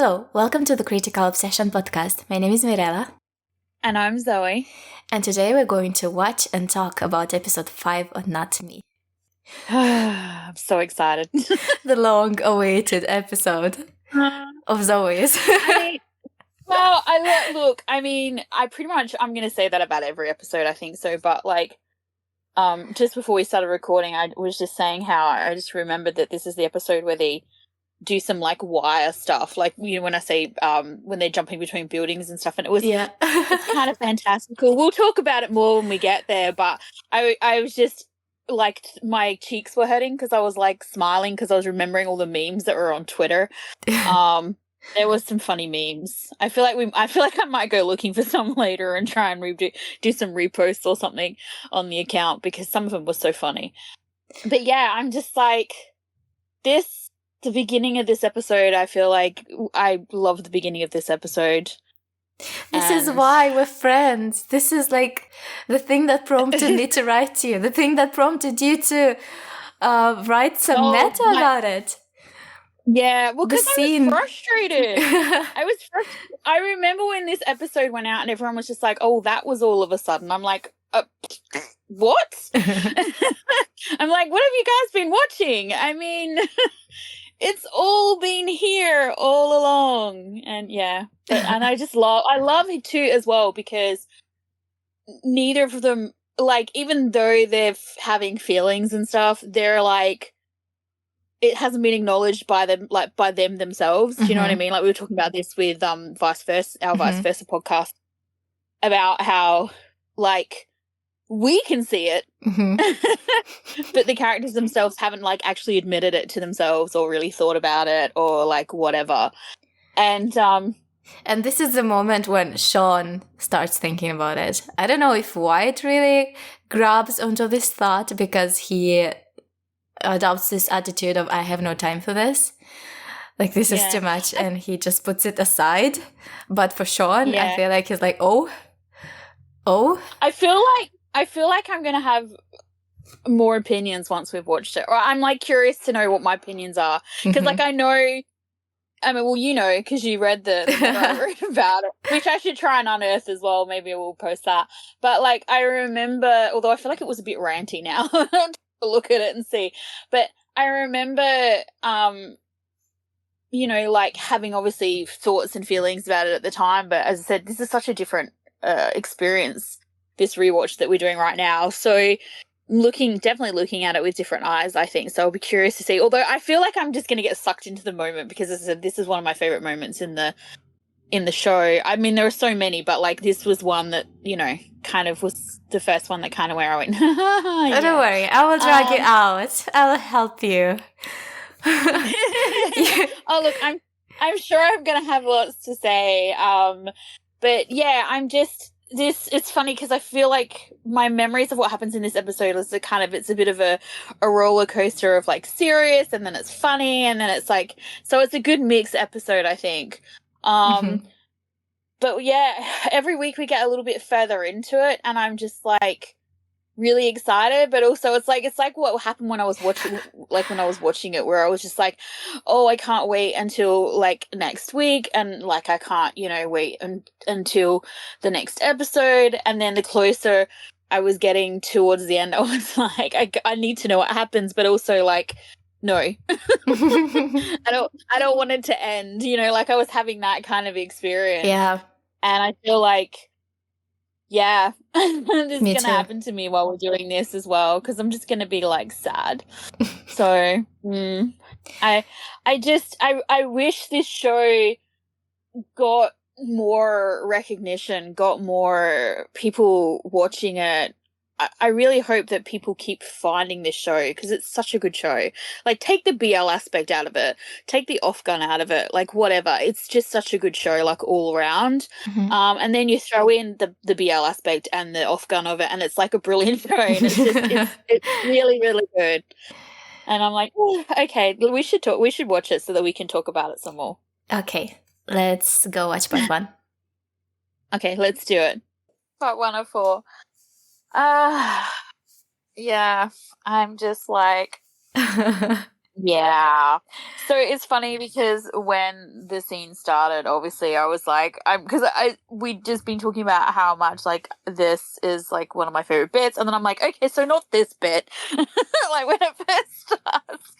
Hello, welcome to the Critical Obsession podcast. My name is Mirella. And I'm Zoe. And today we're going to watch and talk about episode 5 of Not Me. I'm so excited. The long-awaited episode of Zoe's. I'm going to say that about every episode, I think so. But just before we started recording, I was just saying how I just remembered that this is the episode where they do some wire stuff, when I say when they're jumping between buildings and stuff, and it's kind of fantastical. We'll talk about it more when we get there, but I was just my cheeks were hurting because I was smiling because I was remembering all the memes that were on Twitter. There was some funny memes. I feel like I might go looking for some later and try and do some reposts or something on the account because some of them were so funny. But yeah, I'm just the beginning of this episode, I feel like I love the beginning of this episode. This is why we're friends. This is the thing that prompted me to write to you. The thing that prompted you to write some meta about it. Yeah, well, because I was frustrated. I remember when this episode went out and everyone was just like, oh, that was all of a sudden. I'm like, what? I'm like, what have you guys been watching? I mean... It's all been here all along. And yeah, and I love it too as well because neither of them, even though they're having feelings and stuff, they're it hasn't been acknowledged by them, by them themselves. Do you know what I mean? We were talking about this with Vice Versa, our Vice Versa podcast, about how we can see it, but the characters themselves haven't actually admitted it to themselves or really thought about it or whatever. And this is the moment when Sean starts thinking about it. I don't know if Wyatt really grabs onto this thought because he adopts this attitude of I have no time for this. This is too much, and he just puts it aside. But for Sean, I feel like he's like, oh. I feel like I'm going to have more opinions once we've watched it. Or I'm curious to know what my opinions are. Because I know, because you read the I wrote about it, which I should try and unearth as well. Maybe we'll post that. But I remember, although I feel like it was a bit ranty now to look at it and see. But I remember, having obviously thoughts and feelings about it at the time. But as I said, this is such a different experience, this rewatch that we're doing right now. So definitely looking at it with different eyes, I think. So I'll be curious to see. Although I feel like I'm just going to get sucked into the moment because, as I said, this is one of my favorite moments in the show. I mean, there are so many, but this was one that, kind of was the first one that kind of where I went, yeah. Don't worry, I will drag you out. I'll help you. Oh, look, I'm sure I'm going to have lots to say. But yeah, it's funny because I feel like my memories of what happens in this episode is it's a bit of a roller coaster of serious, and then it's funny, and then it's so it's a good mixed episode, I think. But yeah, every week we get a little bit further into it, and I'm just really excited, but also it's what happened when I was watching it, where I was just oh, I can't wait until next week, and I can't wait until the next episode. And then the closer I was getting towards the end, I was I need to know what happens, but also no. I don't want it to end, I was having that kind of experience. Yeah. And I feel yeah, this is going to happen to me while we're doing this as well, because I'm just going to be sad. So I wish this show got more recognition, got more people watching it. I really hope that people keep finding this show because it's such a good show. Take the BL aspect out of it, take the OffGun out of it, whatever. It's just such a good show, all around. And then you throw in the BL aspect and the OffGun of it, and it's a brilliant show. And it's just it's really, really good. And I'm oh, okay, we should watch it so that we can talk about it some more. Okay, let's go watch part 1. Okay, let's do it. Part 1 of 4. Yeah, I'm just Yeah. So it's funny because when the scene started, obviously I was like, we'd just been talking about how much like this is like one of my favorite bits, and then I'm like, okay, so not this bit, like when it first starts.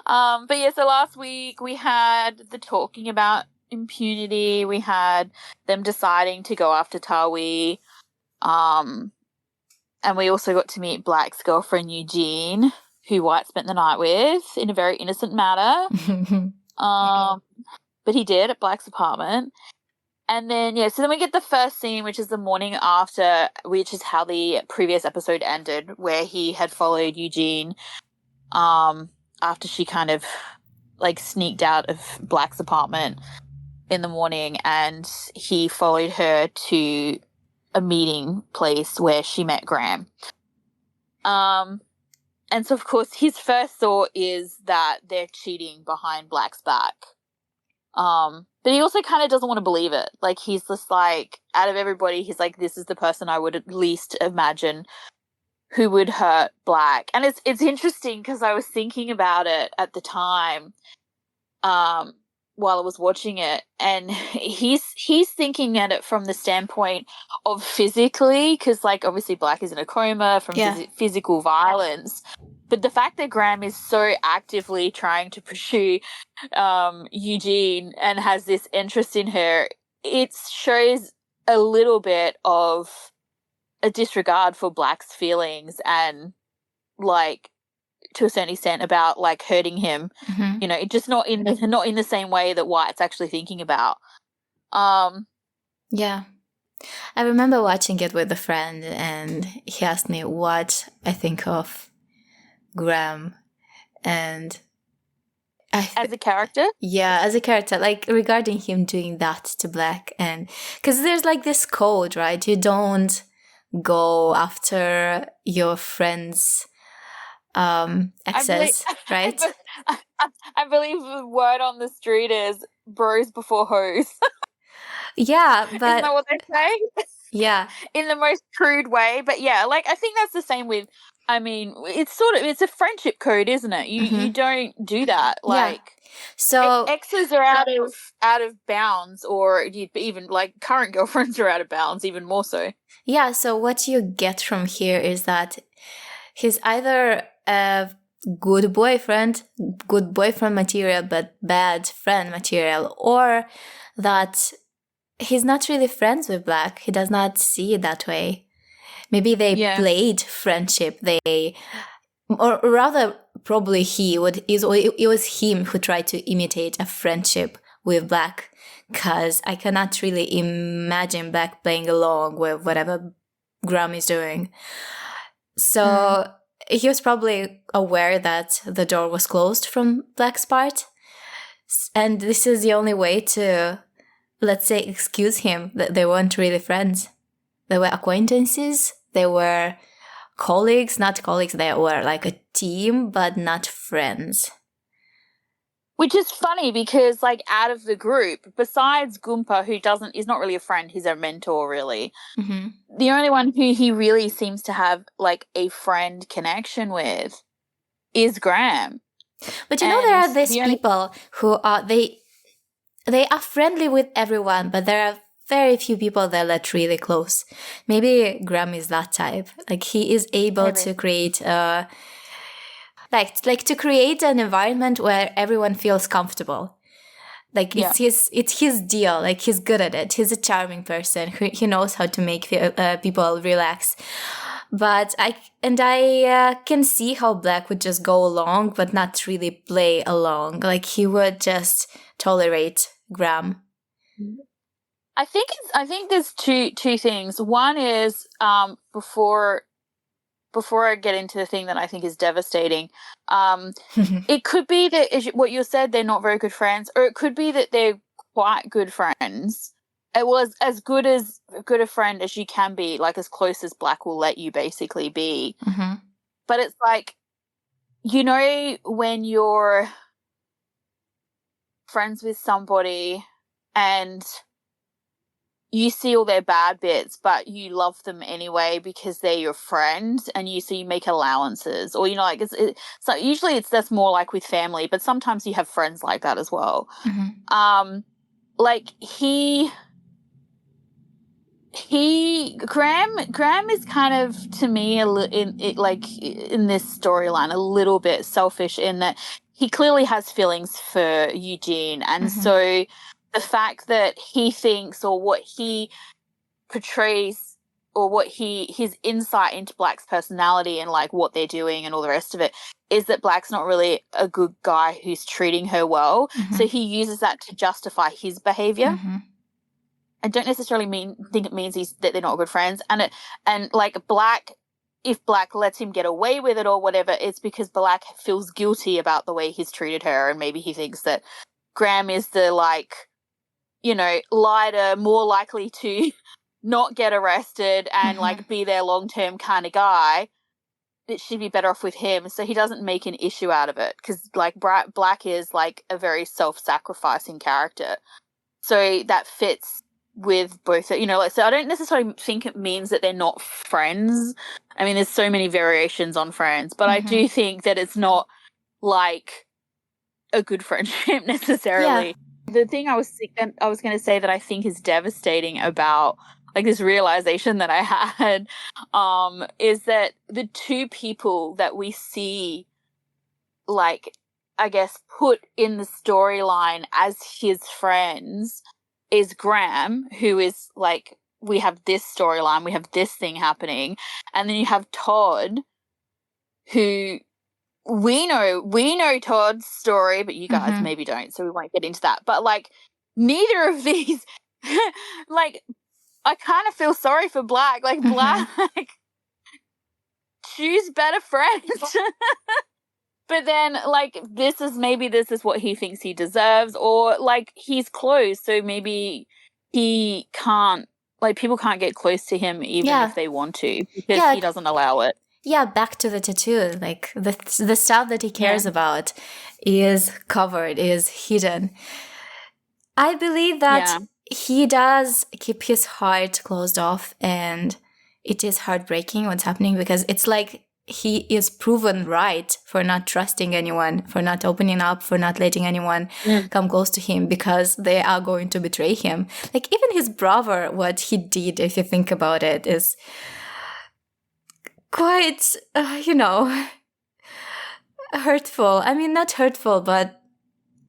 But yeah, so last week we had the talking about impunity. We had them deciding to go after Tawi. And we also got to meet Black's girlfriend Eugene, who White spent the night with in a very innocent manner. But he did at Black's apartment. And then, yeah, so then we get the first scene, which is the morning after, which is how the previous episode ended, where he had followed Eugene after she kind of, like, sneaked out of Black's apartment in the morning, and he followed her to a meeting place where she met Graham. And so, of course, his first thought is that they're cheating behind Black's back. But he also kind of doesn't want to believe it. Like, he's just like, out of everybody, he's like, this is the person I would at least imagine who would hurt Black. And it's interesting because I was thinking about it at the time, while I was watching it, and he's thinking at it from the standpoint of physically, because like obviously Black is in a coma from physical violence, but the fact that Graham is so actively trying to pursue Eugene and has this interest in her, it shows a little bit of a disregard for Black's feelings and like to a certain extent about like hurting him, you know, just not in the same way that White's actually thinking about. Yeah, I remember watching it with a friend, and he asked me what I think of Graham, and as a character, as a character, like regarding him doing that to Black, and because there's like this code, right? You don't go after your friends' exes, right? I believe the word on the street is bros before hoes. Yeah, but isn't that what they say? Yeah, in the most crude way. But yeah, like I think that's the same with. I mean, it's a friendship code, isn't it? You don't do that. Like, so exes are out of bounds, or even like current girlfriends are out of bounds, even more so. Yeah. So what you get from here is that he's either a good boyfriend material, but bad friend material, or that he's not really friends with Black. He does not see it that way. Maybe they played friendship. Or rather, probably it was him who tried to imitate a friendship with Black, because I cannot really imagine Black playing along with whatever Graham is doing. So he was probably aware that the door was closed from Black's part, and this is the only way to, let's say, excuse him that they weren't really friends. They were acquaintances. They were colleagues, not colleagues. They were like a team, but not friends. Which is funny because, like, out of the group, besides Gunpa, who is not really a friend, he's a mentor, really. The only one who he really seems to have, like, a friend connection with is Graham. But you know, there are these people who are, they are friendly with everyone, but there are very few people that are really close. Maybe Graham is that type. Like, he is able to create like to create an environment where everyone feels comfortable. Like, it's his deal. Like, he's good at it. He's a charming person. He knows how to make people relax. But I can see how Black would just go along, but not really play along. Like, he would just tolerate Graham. I think there's two things. One is before I get into the thing that I think is devastating, it could be that what you said, they're not very good friends, or it could be that they're quite good friends. It was as good a friend as you can be, like as close as Black will let you basically be. But it's like, you know, when you're friends with somebody and you see all their bad bits, but you love them anyway because they're your friends, and so you make allowances, or like so usually that's more like with family, but sometimes you have friends like that as well. Mm-hmm. Like Graham is kind of, to me, in this storyline a little bit selfish in that he clearly has feelings for Eugene, and Mm-hmm. so the fact that he thinks, or what he portrays, or what his insight into Black's personality and like what they're doing and all the rest of it, is that Black's not really a good guy who's treating her well. Mm-hmm. So he uses that to justify his behavior. Mm-hmm. I don't necessarily think it means that they're not good friends. And like Black, if Black lets him get away with it or whatever, it's because Black feels guilty about the way he's treated her, and maybe he thinks that Graham is the, like, lighter, more likely to not get arrested and like be their long-term kind of guy. It should be better off with him, so he doesn't make an issue out of it, because like Black is like a very self-sacrificing character, so that fits with both. So I don't necessarily think it means that they're not friends. I mean, there's so many variations on friends, but I do think that it's not like a good friendship necessarily. Yeah. The thing I was going to say that I think is devastating about like this realization that I had is that the two people that we see, like, I guess, put in the storyline as his friends is Graham, who is like, we have this storyline, we have this thing happening, and then you have Todd, who we know Todd's story, but you guys maybe don't, so we won't get into that. But like, neither of these, like, I kind of feel sorry for Black. Like, Black, choose better friends. But then, like, this is what he thinks he deserves, or like he's close, so maybe he can't, like, people can't get close to him even if they want to, because he doesn't allow it. Yeah, back to the tattoo. Like the stuff that he cares about is covered, is hidden. I believe that he does keep his heart closed off, and it is heartbreaking what's happening, because it's like he is proven right for not trusting anyone, for not opening up, for not letting anyone come close to him, because they are going to betray him. Like, even his brother, what he did, if you think about it, is quite, hurtful. I mean, not hurtful, but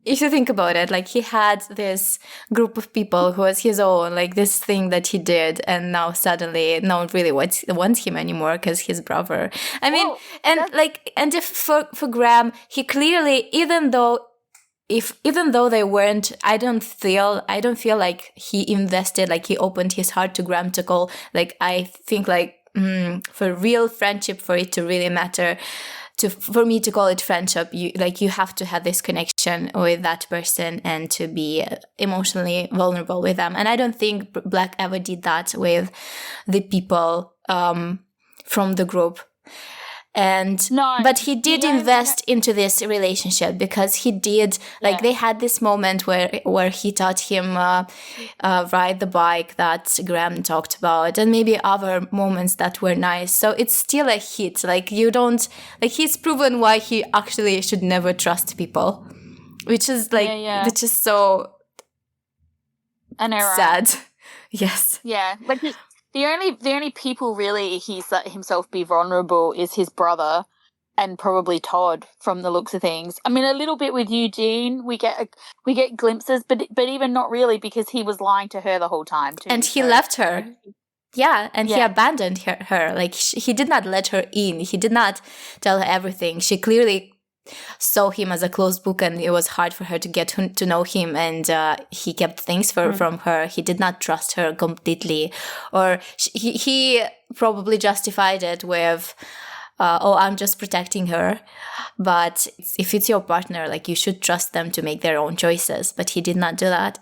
if you think about it, like, he had this group of people who was his own, like this thing that he did, and now suddenly no one really wants him anymore because his brother. I mean, and if for Graham, he clearly, even though they weren't, I don't feel like he invested, like he opened his heart to Graham to call, like, I think like for real friendship, for it to really matter, for me to call it friendship, you have to have this connection with that person and to be emotionally vulnerable with them. And I don't think Black ever did that with the people from the group. But he did invest into this relationship, because he did, like, they had this moment where he taught him ride the bike that Graham talked about, and maybe other moments that were nice. So it's still a hit. Like, you don't, like, he's proven why he actually should never trust people, which is like, which is so sad. Yes. Yeah. Like, the only people really he's let himself be vulnerable is his brother and probably Todd, from the looks of things. I mean, a little bit with Eugene, we get glimpses, but even not really, because he was lying to her the whole time too. And he left her. Yeah, and he abandoned her. Like, he did not let her in. He did not tell her everything. She clearly saw him as a closed book, and it was hard for her to get to know him, and he kept things from her. He did not trust her completely, or he probably justified it with I'm just protecting her. But if it's your partner, like, you should trust them to make their own choices. But he did not do that.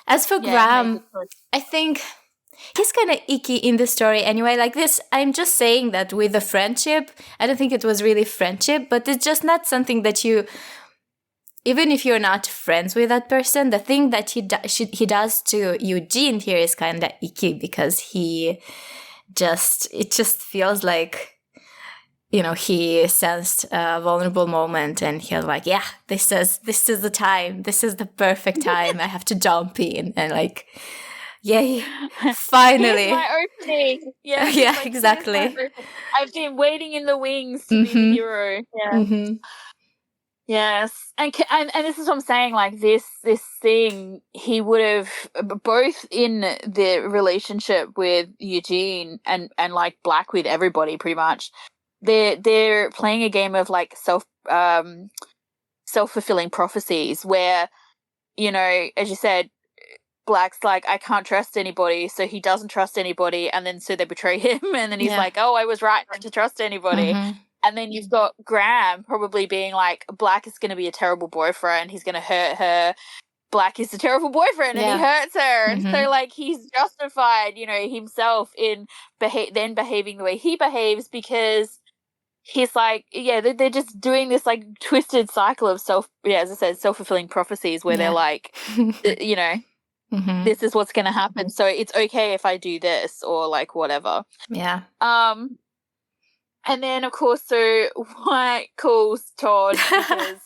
As for Graham, I think he's kind of icky in the story anyway. Like this, I'm just saying that with the friendship, I don't think it was really friendship, but it's just not something that you even if you're not friends with that person, the thing that he does to Eugene here is kind of icky, because it just feels like, he sensed a vulnerable moment, and he's like, yeah, this is the time. This is the perfect time. I have to jump in, and like, yay, finally. Here's my opening. Yeah, yeah, like, exactly. I've been waiting in the wings to be the hero. Yeah. Mm-hmm. Yes, and this is what I'm saying. Like this thing, he would have both in the relationship with Eugene and like Black with everybody pretty much. They're playing a game of like self-fulfilling prophecies where, as you said, Black's like, I can't trust anybody, so he doesn't trust anybody, and then so they betray him, and then he's like, oh, I was right not to trust anybody. Mm-hmm. And then you've got Graham probably being like, Black is going to be a terrible boyfriend, he's going to hurt her. Black is a terrible boyfriend and he hurts her. And so, like, he's justified, himself in then behaving the way he behaves, because he's like, they're just doing this like twisted cycle of as I said, self-fulfilling prophecies where they're like, this is what's going to happen. So it's okay if I do this or like whatever. Yeah. And then, of course, so White calls Todd because,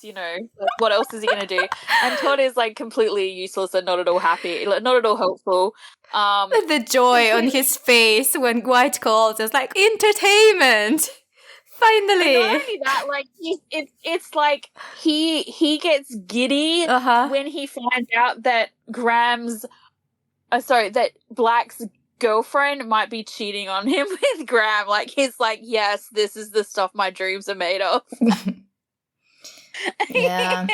what else is he going to do? And Todd is, like, completely useless and not at all happy, not at all helpful. The joy on his face when White calls is like, entertainment! Finally! And not only that, like, it's like he gets giddy when he finds out that that Black's girlfriend might be cheating on him with Graham. Like, he's like, yes, this is the stuff my dreams are made of. Yeah.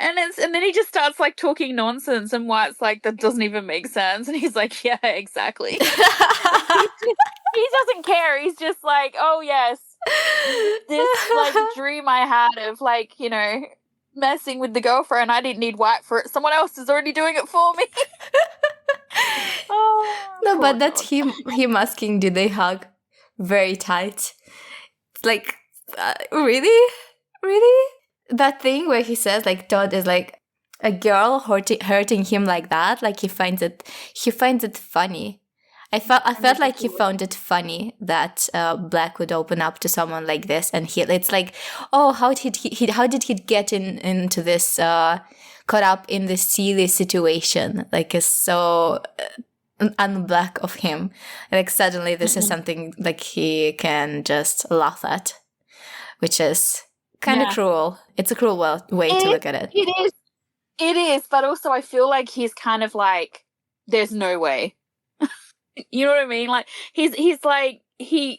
and then he just starts like talking nonsense, and White's like, that doesn't even make sense, and he's like, yeah, exactly. He doesn't care. He's just like, oh yes, this like dream I had of like, messing with the girlfriend, I didn't need White for it, someone else is already doing it for me. No, but that's him asking, do they hug very tight? It's like, really? That thing where he says like Todd is like a girl hurting him like that, like he finds it funny. I felt like he found it funny that Black would open up to someone like this, and it's like, oh, how did he get into this caught up in this silly situation? Like, it's so un-Black of him. Like, suddenly this is something like he can just laugh at, which is kind of cruel. It's a cruel way to look at it. It is, but also I feel like he's kind of like, there's no way. You know what I mean? Like, he's like, he's,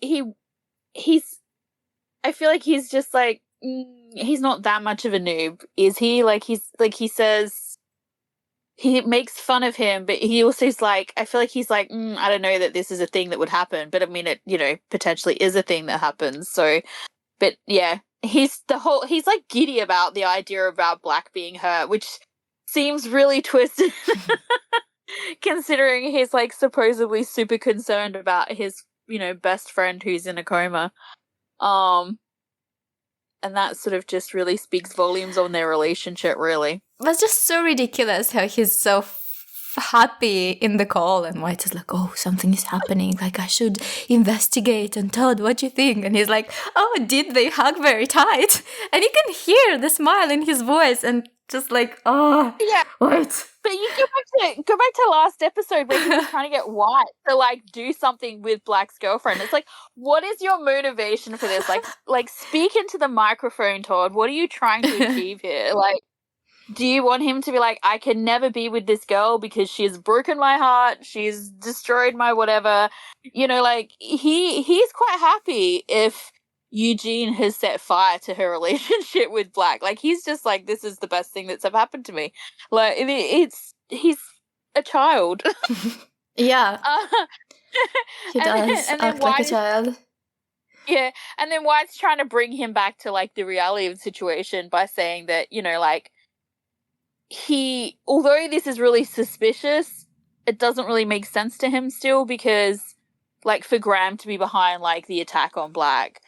I feel like he's just like, he's not that much of a noob, is he? Like, he says, he makes fun of him, but he also is like, I feel like he's like, I don't know that this is a thing that would happen, but I mean, it, potentially is a thing that happens. So, but yeah, he's like giddy about the idea about Black being hurt, which seems really twisted. Considering he's like supposedly super concerned about his, best friend who's in a coma. And that sort of just really speaks volumes on their relationship, really. It's just so ridiculous how he's so happy in the call, and White is like, oh, something is happening, like I should investigate, and Todd, what do you think? And he's like, oh, did they hug very tight? And you can hear the smile in his voice, and just like, oh, yeah, what? But you go back to last episode where he was trying to get White to like do something with Black's girlfriend. It's like, what is your motivation for this? Like speak into the microphone, Todd. What are you trying to achieve here? Like, do you want him to be like, I can never be with this girl because she's broken my heart, she's destroyed my whatever? Like he's quite happy if Eugene has set fire to her relationship with Black. Like, he's just like, this is the best thing that's ever happened to me. Like, he's a child. Yeah. He does act like a child. Yeah, and then White's trying to bring him back to, like, the reality of the situation by saying that, like, although this is really suspicious, it doesn't really make sense to him still, because, like, for Graham to be behind, like, the attack on Black,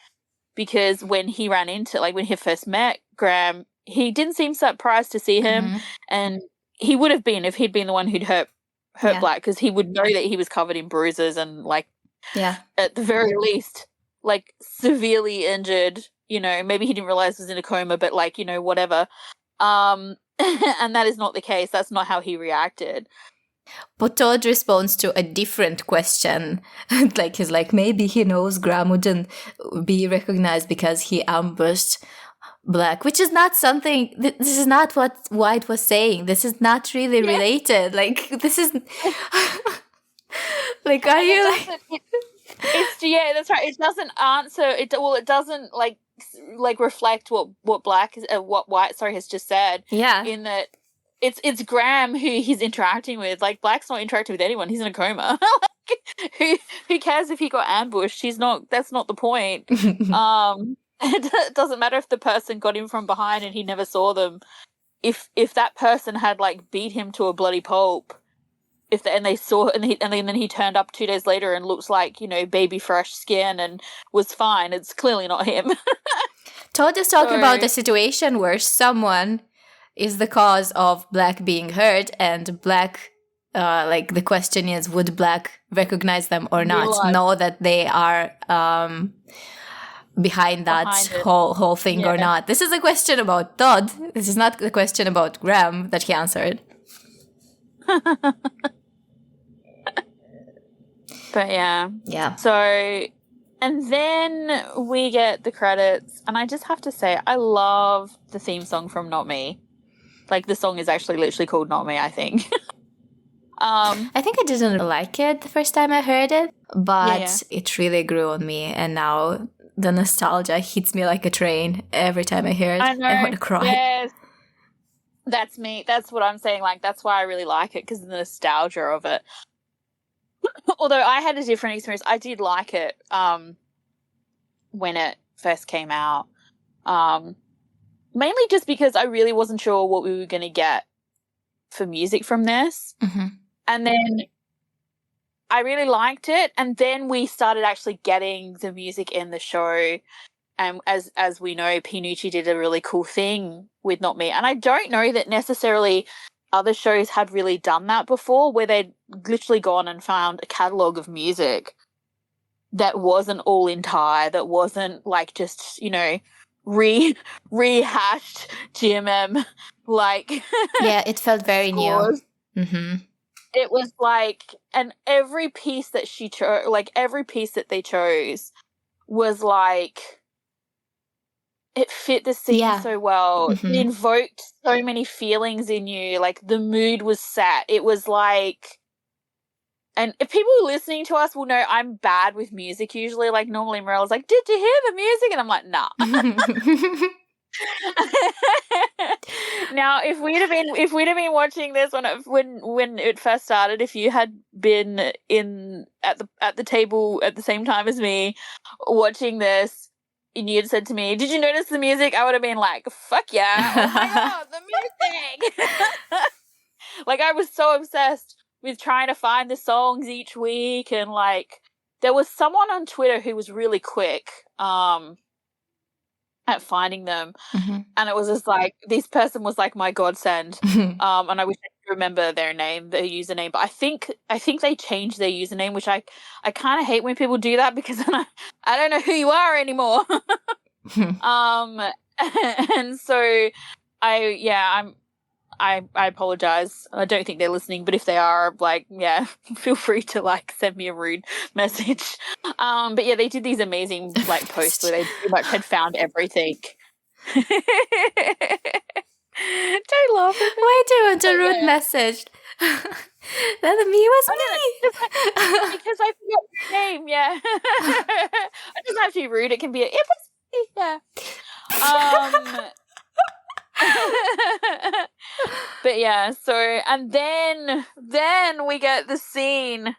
because when he ran into, like, when he first met Graham, he didn't seem surprised to see him, and he would have been if he'd been the one who'd hurt Black, because he would know that he was covered in bruises and like at the very least like severely injured. You know, maybe he didn't realize he was in a coma, but like, you know, whatever. And that is not the case. That's not how he reacted. But Todd responds to a different question. Like, he's like, maybe he knows Graham wouldn't be recognized because he ambushed Black, which is not something, this is not what White was saying. This is not really related. Like, this is, like, are you like... Yeah, that's right. It doesn't answer, it doesn't like reflect what Black is, what White, has just said. Yeah. In that it's Graham who he's interacting with. Like, Black's not interacting with anyone. He's in a coma. Like, who cares if he got ambushed? That's not the point. It doesn't matter if the person got him from behind and he never saw them. If that person had like beat him to a bloody pulp, and they saw, and then he turned up 2 days later and looks like, you know, baby fresh skin and was fine, it's clearly not him. Todd is talking about a situation where someone is the cause of Black being hurt, and Black, like, the question is, would Black recognize them or not? Know that they are behind that whole thing or not? This is a question about Todd. This is not the question about Graham that he answered. But yeah. So, and then we get the credits, and I just have to say, I love the theme song from Not Me. Like, the song is actually literally called Not Me, I think. I think I didn't like it the first time I heard it, but it really grew on me, and now the nostalgia hits me like a train every time I hear it. I want to cry. Yes. That's me. That's what I'm saying. Like, that's why I really like it, because of the nostalgia of it. Although I had a different experience. I did like it when it first came out. Mainly just because I really wasn't sure what we were going to get for music from this. And then I really liked it. And then we started actually getting the music in the show. And as we know, Pinucci did a really cool thing with Not Me. And I don't know that necessarily other shows had really done that before, where they'd literally gone and found a catalogue of music that wasn't all entire, that wasn't like just, you know, rehashed GMM, like... Yeah, it felt very new. It was like, and every piece that she chose, like every piece that they chose was like, it fit the scene so well. It invoked so many feelings in you. Like, the mood was set. It was like, and if people listening to us will know I'm bad with music usually. Like, normally Morella's like, did you hear the music? And I'm like, nah. Now, if we'd have been watching this when it first started, if you had been at the table at the same time as me watching this, and you had said to me, did you notice the music? I would have been like, fuck yeah, oh my god, the music. Like, I was so obsessed with trying to find the songs each week, and like, there was someone on Twitter who was really quick at finding them, and it was just like, this person was like my godsend. And I wish I could remember their username, but I think they changed their username, which I kind of hate when people do that, because then I don't know who you are anymore. And so I apologize. I don't think they're listening, but if they are, like, yeah, feel free to like send me a rude message. But yeah, they did these amazing like posts where they pretty much had found everything. Don't laugh at me. Why do you want a rude message? That me was me. Because I forgot your name. Yeah, it doesn't have to be rude. It can be. It was me. Yeah. But yeah, so, and then we get the scene.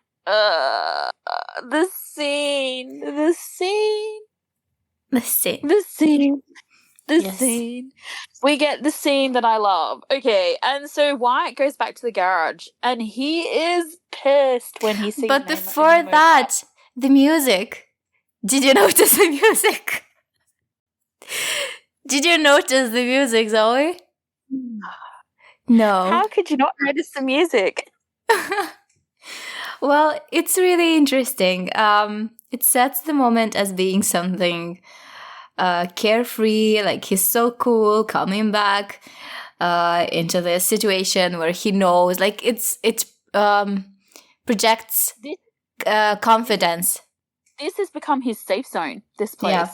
We get the scene that I love. Okay, and so Wyatt goes back to the garage, and he is pissed when he sees. But before that, the music. Did you notice the music? Did you notice the music, Zoe? No. How could you not notice the music? Well, it's really interesting. It sets the moment as being something carefree, like he's so cool, coming back into this situation where he knows, like it projects confidence. This has become his safe zone, this place. Yeah.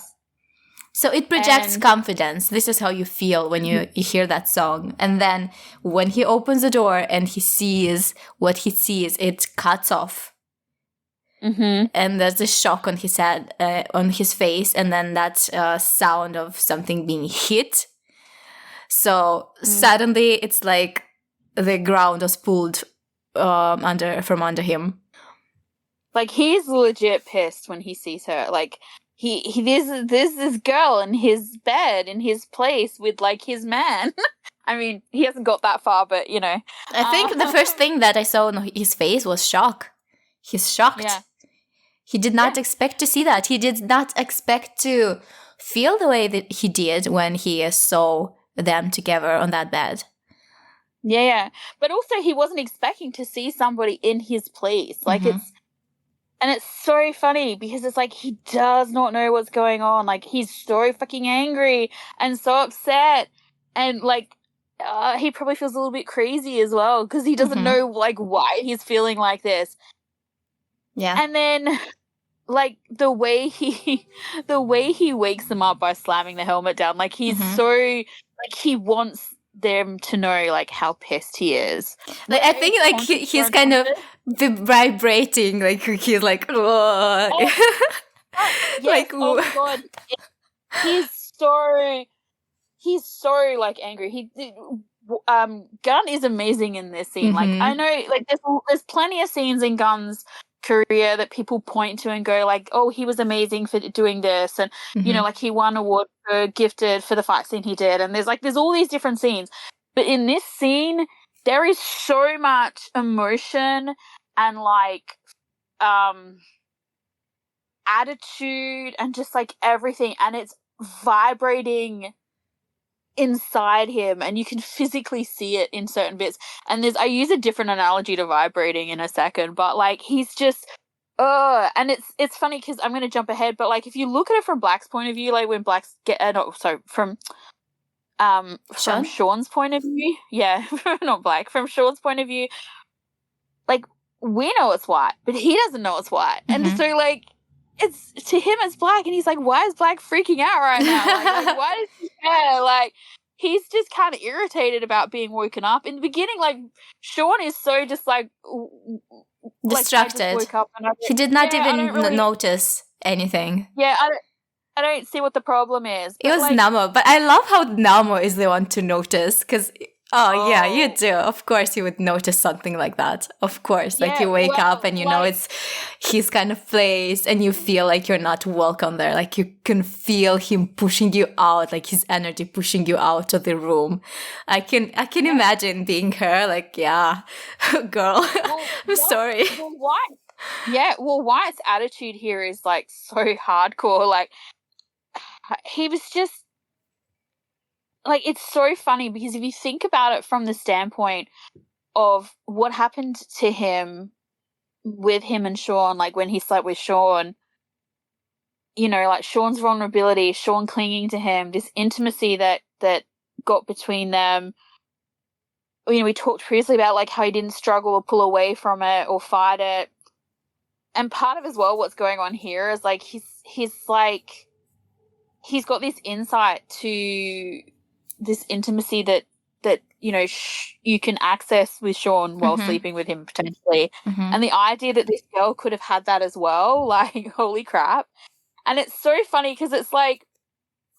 So it projects confidence. This is how you feel when you hear that song. And then when he opens the door and he sees what he sees, it cuts off. Mm-hmm. And there's a shock on his head, on his face, and then that sound of something being hit. So suddenly it's like the ground was pulled from under him. Like, he's legit pissed when he sees her. Like, there's this girl in his bed, in his place with, like, his man. I mean, he hasn't got that far, but, you know. I think the first thing that I saw on his face was shock. He's shocked. Yeah. He did not expect to see that. He did not expect to feel the way that he did when he saw them together on that bed. Yeah. But also, he wasn't expecting to see somebody in his place. Like, it's so funny because it's like he does not know what's going on. Like, he's so fucking angry and so upset. And, like, he probably feels a little bit crazy as well because he doesn't know, like, why he's feeling like this. Yeah. And then, like, the way he wakes them up by slamming the helmet down, like, he's so, like, he wants them to know, like, how pissed he is. Like, I think, like, he's kind of vibrating, like, he's like, oh. Yes, like, oh my god, he's so like angry. Gunn is amazing in this scene. Like, I know, like, there's plenty of scenes in Gunn's career that people point to and go, like, oh, he was amazing for doing this, and you know, like, he won award for Gifted for the fight scene he did, and there's all these different scenes, but in this scene there is so much emotion and, like, attitude and just, like, everything, and it's vibrating inside him, and you can physically see it in certain bits. And I use a different analogy to vibrating in a second, but, like, he's just and it's funny because I'm going to jump ahead, but, like, if you look at it from Black's point of view, like, when Black's from Sean's point of view, not Black, from Sean's point of view, like, we know it's white, but he doesn't know it's white, and so, like, it's, to him it's Black, and he's like, why is Black freaking out right now? Like, why does he care? Like, he's just kind of irritated about being woken up. In the beginning, like, Sean is so just, like, distracted. Like, I just woke up and he did not even notice anything. Yeah, I don't see what the problem is. It was, like, Namo, but I love how Namo is the one to notice, because yeah, you do. Of course you would notice something like that. Of course. Like, you wake up and you know it's his kind of place, and you feel like you're not welcome there. Like, you can feel him pushing you out, like his energy pushing you out of the room. I can imagine being her, like, yeah, girl, I'm sorry. Wyatt's attitude here is, like, so hardcore. Like, he was just, like, it's so funny because if you think about it from the standpoint of what happened to him with him and Sean, like, when he slept with Sean, you know, like, Sean's vulnerability, Sean clinging to him, this intimacy that got between them. You know, we talked previously about, like, how he didn't struggle or pull away from it or fight it. And part of as well what's going on here is, like, he's got this insight to this intimacy that you know, you can access with Sean while sleeping with him potentially. And the idea that this girl could have had that as well, like, holy crap. And it's so funny because it's like,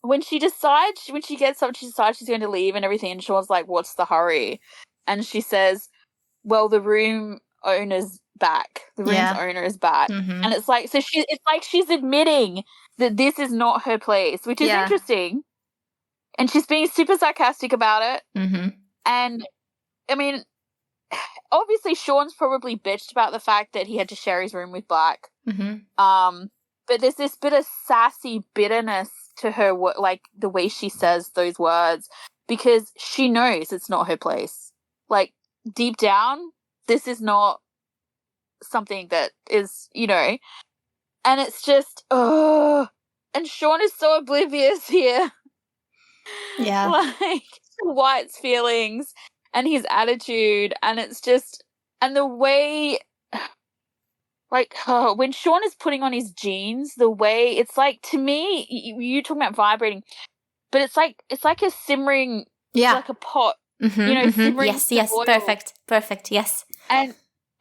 when she gets up, she decides she's going to leave and everything, and Sean's like, what's the hurry? And she says, well, the room owner's back. The room's owner is back. And it's like, so it's like she's admitting that this is not her place, which is interesting. And she's being super sarcastic about it. And, I mean, obviously Sean's probably bitched about the fact that he had to share his room with Black. But there's this bit of sassy bitterness to her, like the way she says those words, because she knows it's not her place. Like deep down, this is not something that is, and it's just, and Sean is so oblivious here. Yeah. Like White's feelings and his attitude, and it's just, and the way, like, when Sean is putting on his jeans, the way it's like, to me, you talking about vibrating, but it's like a simmering, like a pot, simmering. Yes, oil. perfect, yes.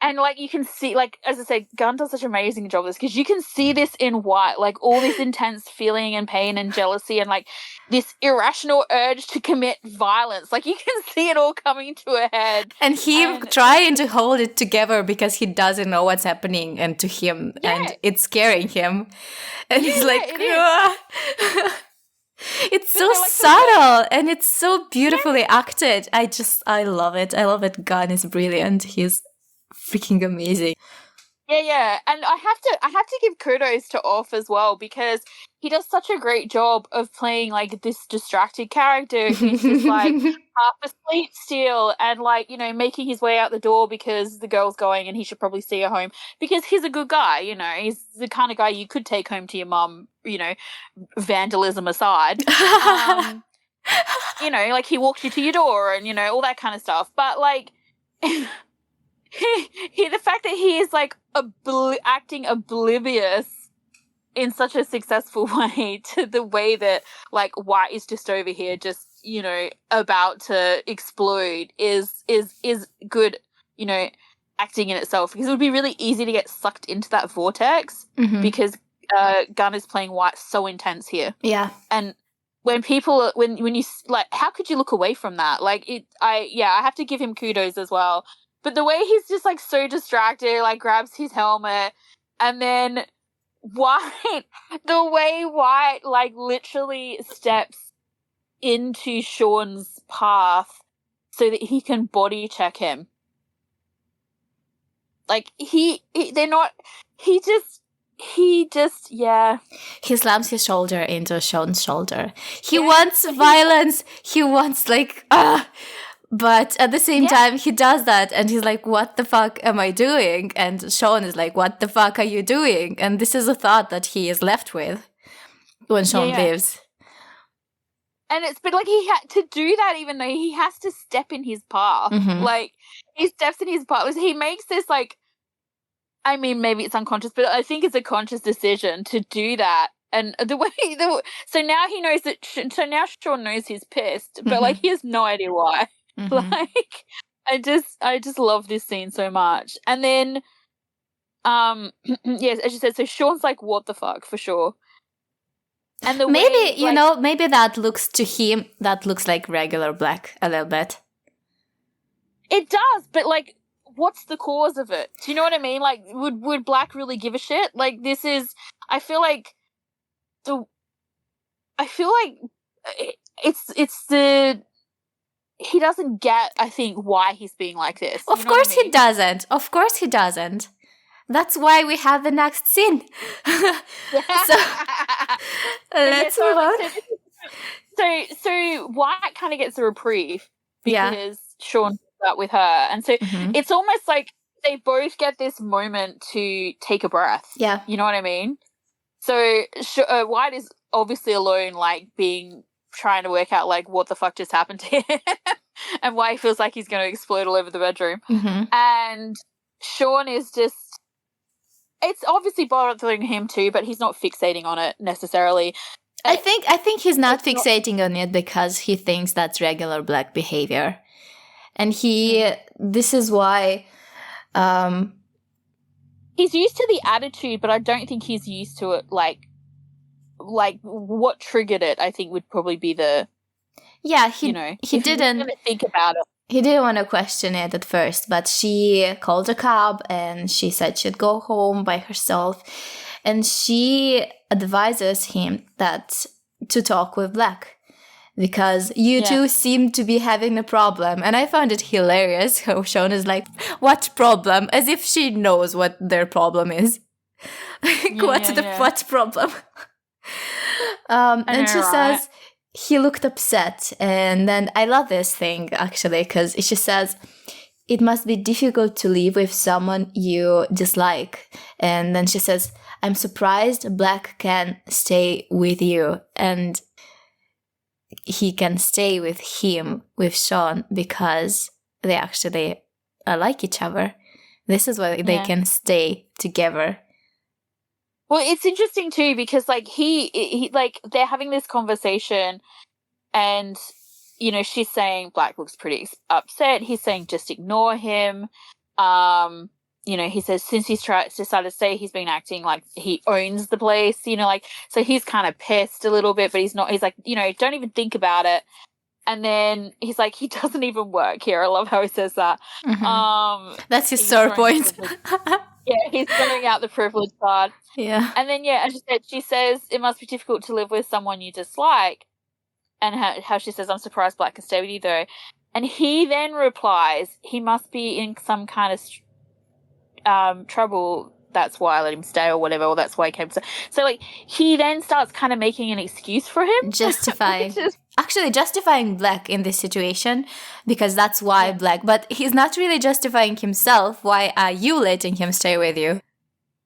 And like you can see, like as I say, Gunn does such an amazing job of this, because you can see this in White, like all this intense feeling and pain and jealousy and like this irrational urge to commit violence. Like you can see it all coming to a head. And him trying to hold it together because he doesn't know what's happening, and to him, and it's scaring him. And he's like, it's so subtle and it's so beautifully acted. I love it. I love it. Gunn is brilliant. He's freaking amazing. Yeah. And I have to give kudos to Off as well, because he does such a great job of playing like this distracted character who's just like half asleep still, and like, making his way out the door because the girl's going and he should probably see her home, because he's a good guy, he's the kind of guy you could take home to your mum, vandalism aside. Like he walks you to your door and all that kind of stuff. But like the fact that he is like acting oblivious in such a successful way to the way that like White is just over here just about to explode is good acting in itself, because it would be really easy to get sucked into that vortex, because Gunn is playing White so intense here. Yeah. And when people when you like, how could you look away from that? Like I have to give him kudos as well. But the way he's just like so distracted, like grabs his helmet, and then the way White like literally steps into Sean's path so that he can body check him. Like he slams his shoulder into Sean's shoulder. He wants violence. He wants like but at the same time, he does that, and he's like, what the fuck am I doing? And Sean is like, what the fuck are you doing? And this is a thought that he is left with when Sean leaves. And but like he had to do that, even though he has to step in his path. Like he steps in his path. He makes this like, I mean, maybe it's unconscious, but I think it's a conscious decision to do that. And so now he knows that. So now Sean knows he's pissed, but like he has no idea why. Like I just love this scene so much. And then yes, as you said, so Sean's like, what the fuck, for sure. And the maybe way, maybe that looks to him, that looks like regular Black a little bit. It does, but like, what's the cause of it? Do you know what I mean? Like, would Black really give a shit? Like, this is, I feel like it's the, he doesn't get, I think, why he's being like this. Of course he doesn't. Of course he doesn't. That's why we have the next scene. So let's move on. So White kind of gets a reprieve because Sean does that with her. And so it's almost like they both get this moment to take a breath. Yeah. You know what I mean? So White is obviously alone, like trying to work out like what the fuck just happened to him and why he feels like he's going to explode all over the bedroom. And Sean is just, it's obviously bothering him too, but he's not fixating on it necessarily. I think he's not fixating on it because he thinks that's regular Black behavior. And this is why he's used to the attitude, but I don't think he's used to it like what triggered it, I think would probably be the he didn't think about it. He didn't want to question it at first, but she called a cab and she said she'd go home by herself. And she advises him to talk with Black because you two seem to be having a problem. And I found it hilarious how Sean is like, what problem? As if she knows what their problem is. What problem? And she says he looked upset. And then I love this thing, actually, because she says, it must be difficult to live with someone you dislike. And then she says, I'm surprised Black can stay with you. And he can stay with him, with Sean, because they actually like each other. This is why they can stay together. Well, it's interesting too, because like he like they're having this conversation, and you know, she's saying Black looks pretty upset. He's saying just ignore him. You know, he says since he's decided to stay, he's been acting like he owns the place. You know, like, so he's kind of pissed a little bit, but he's not. He's like, you know, don't even think about it. And then he's like, he doesn't even work here. I love how he says that. Mm-hmm. That's his sore point. Yeah, he's throwing out the privilege card. Yeah. And then, as you said, she says it must be difficult to live with someone you dislike. And how she says, I'm surprised Black can stay with you, though. And he then replies, he must be in some kind of trouble. That's why I let him stay or whatever, or that's why he came. So like, he then starts kind of making an excuse for him. Actually justifying Black in this situation, because that's why Black. But he's not really justifying himself. Why are you letting him stay with you?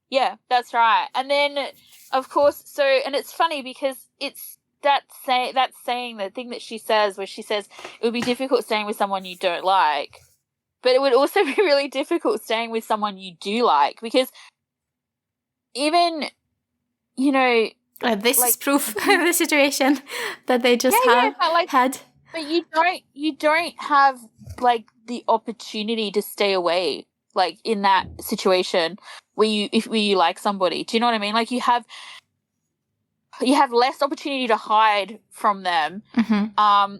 Yeah, that's right. And then, of course, and it's funny because it's that saying, the thing that she says, where she says it would be difficult staying with someone you don't like, but it would also be really difficult staying with someone you do like, because even, you know, this is proof of the situation that they just had. But you don't have like the opportunity to stay away, like in that situation where you like somebody. Do you know what I mean? Like you have less opportunity to hide from them. Mm-hmm.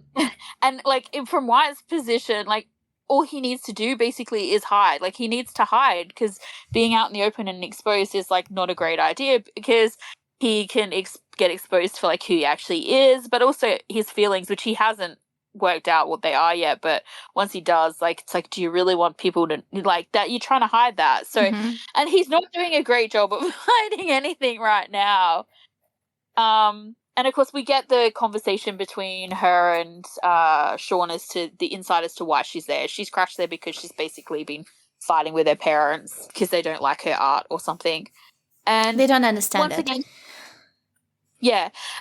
And like from Wyatt's position, like all he needs to do basically is hide. Like he needs to hide, because being out in the open and exposed is like not a great idea, because he can get exposed for like who he actually is, but also his feelings, which he hasn't worked out what they are yet. But once he does, like, it's like, do you really want people to like that? You're trying to hide that. So, and he's not doing a great job of hiding anything right now. And of course we get the conversation between her and Sean as to the insight as to why she's there. She's crashed there because she's basically been fighting with her parents because they don't like her art or something. And they don't understand it. Again,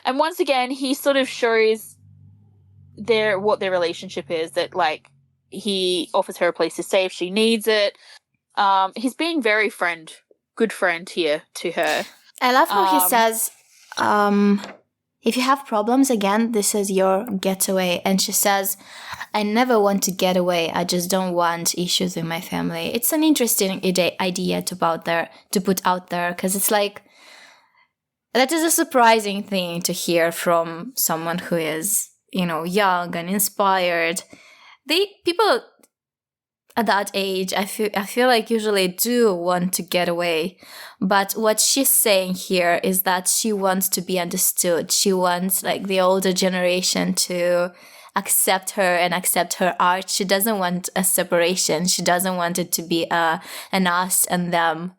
and once again he sort of shows what their relationship is, that like he offers her a place to stay if she needs it. He's being very good friend here to her. I love how he says, if you have problems, again, this is your getaway. And she says, I never want to get away. I just don't want issues in my family. It's an interesting idea to put out there, because it's like, that is a surprising thing to hear from someone who is, you know, young and inspired. People at that age, I feel like usually do want to get away. But what she's saying here is that she wants to be understood. She wants like the older generation to accept her and accept her art. She doesn't want a separation. She doesn't want it to be an us and them.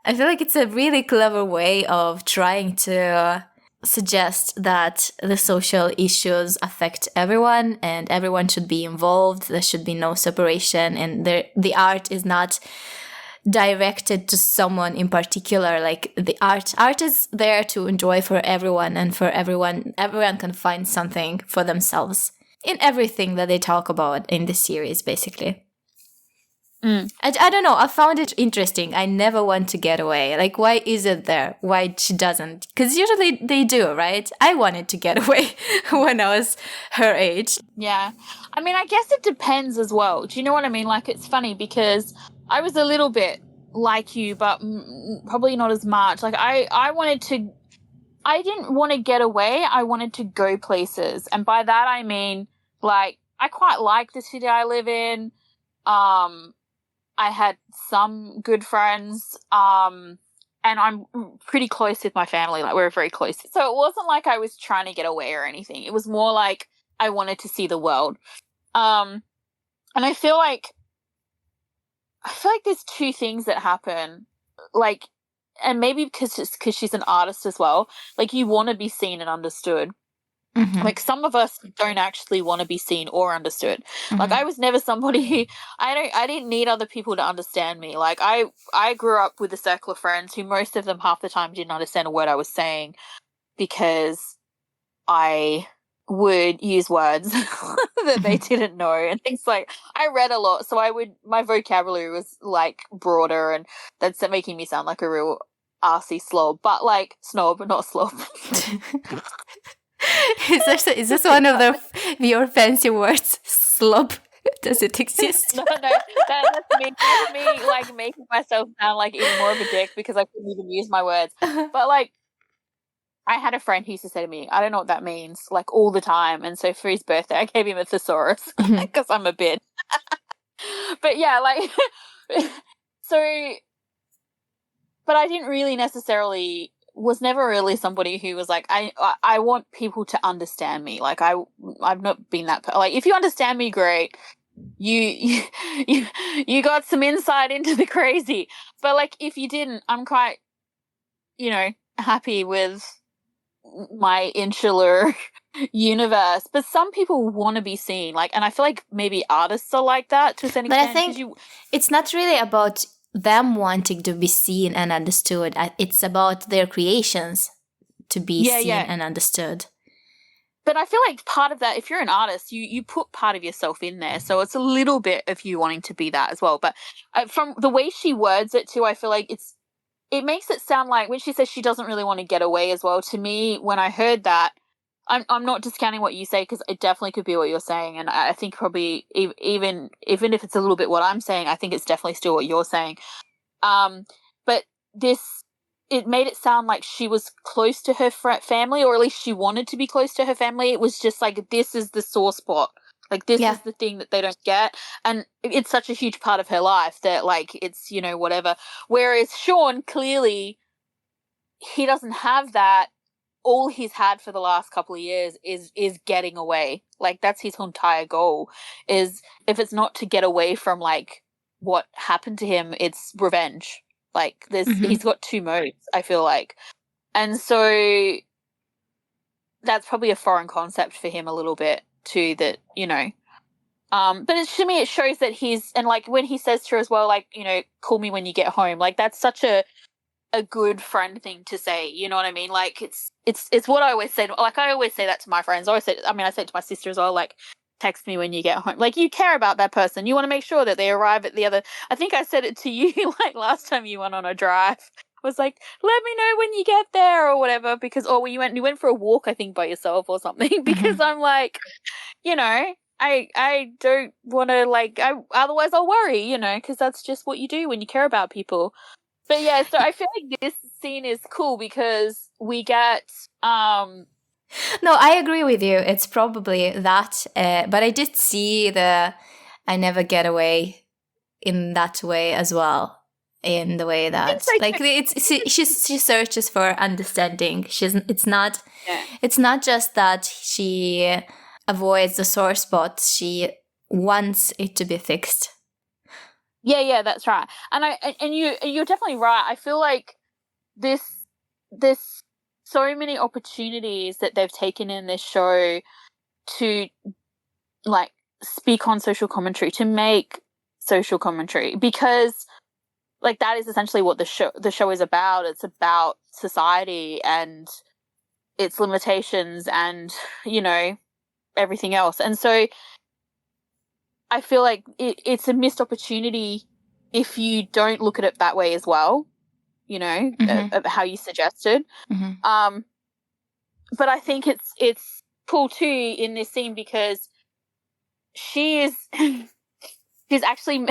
I feel like it's a really clever way of trying to suggest that the social issues affect everyone and everyone should be involved. There should be no separation, and the art is not directed to someone in particular. Like the art is there to enjoy for everyone, and for everyone can find something for themselves in everything that they talk about in this series, basically. I don't know. I found it interesting. I never want to get away. Like, why is it there? Why she doesn't? Because usually they do, right? I wanted to get away when I was her age. Yeah. I mean, I guess it depends as well. Do you know what I mean? Like, it's funny because I was a little bit like you, but probably not as much. Like, I didn't want to get away. I wanted to go places. And by that, I mean, like, I quite like the city I live in. I had some good friends, and I'm pretty close with my family. Like, we're very close. So it wasn't like I was trying to get away or anything. It was more like I wanted to see the world. And I feel like there's two things that happen. Like, and maybe because she's an artist as well, like you want to be seen and understood. Mm-hmm. Like some of us don't actually want to be seen or understood. Mm-hmm. Like I was never somebody who I didn't need other people to understand me. Like I grew up with a circle of friends who most of them half the time didn't understand a word I was saying because I would use words that they didn't know and things like I read a lot, so my vocabulary was like broader, and that's making me sound like a real arsey slob, but like snob, not slob. Is this one of your fancy words? Slob? Does it exist? No, that's me like making myself sound like even more of a dick because I couldn't even use my words. But like I had a friend who used to say to me, I don't know what that means, like all the time. And so for his birthday, I gave him a thesaurus because I'm a bitch. But yeah, like, so, but I didn't really was never really somebody who was like, I want people to understand me. Like I've not been that, like, if you understand me, great. You got some insight into the crazy. But like, if you didn't, I'm quite, happy with my insular universe. But some people want to be seen, like, and I feel like maybe artists are like that to a certain extent. But I think it's not really about them wanting to be seen and understood. It's about their creations to be seen and understood. But I feel like part of that, if you're an artist, you put part of yourself in there, so it's a little bit of you wanting to be that as well. But from the way she words it too, I feel like it makes it sound like when she says she doesn't really want to get away as well. To me, when I heard that, I'm not discounting what you say because it definitely could be what you're saying, and I think probably even if it's a little bit what I'm saying, I think it's definitely still what you're saying. But it made it sound like she was close to her family, or at least she wanted to be close to her family. It was just like, this is the sore spot. Like, this is the thing that they don't get. And it's such a huge part of her life that, like, it's, whatever. Whereas Sean, clearly, he doesn't have that. All he's had for the last couple of years is getting away. Like, that's his entire goal, is if it's not to get away from, like, what happened to him, it's revenge. Like, he's got two modes, I feel like. And so that's probably a foreign concept for him a little bit too, that, but to me, it shows that and like when he says to her as well, like, call me when you get home, like that's such a good friend thing to say, you know what I mean? Like it's what I always say, like I always say that to my friends. I say it to my sister as well, like, text me when you get home. Like, you care about that person. You want to make sure that they arrive at I think I said it to you like last time you went on a drive. I was like, let me know when you get there or whatever, because when you went for a walk, I think, by yourself or something, because I'm like, I don't want to, like, otherwise I'll worry, because that's just what you do when you care about people. But yeah, so I feel like this scene is cool because we get No, I agree with you. It's probably that. But I did see I never get away in that way as well. In the way that, like, she searches for understanding. It's not just that she avoids the sore spot. She wants it to be fixed. Yeah, that's right. And you're definitely right. I feel like there's so many opportunities that they've taken in this show to, like, speak on social commentary, to make social commentary, because, like, that is essentially what the show is about. It's about society and its limitations and, everything else. And so I feel like it's a missed opportunity if you don't look at it that way as well, how you suggested. But I think it's cool too in this scene because she's actually,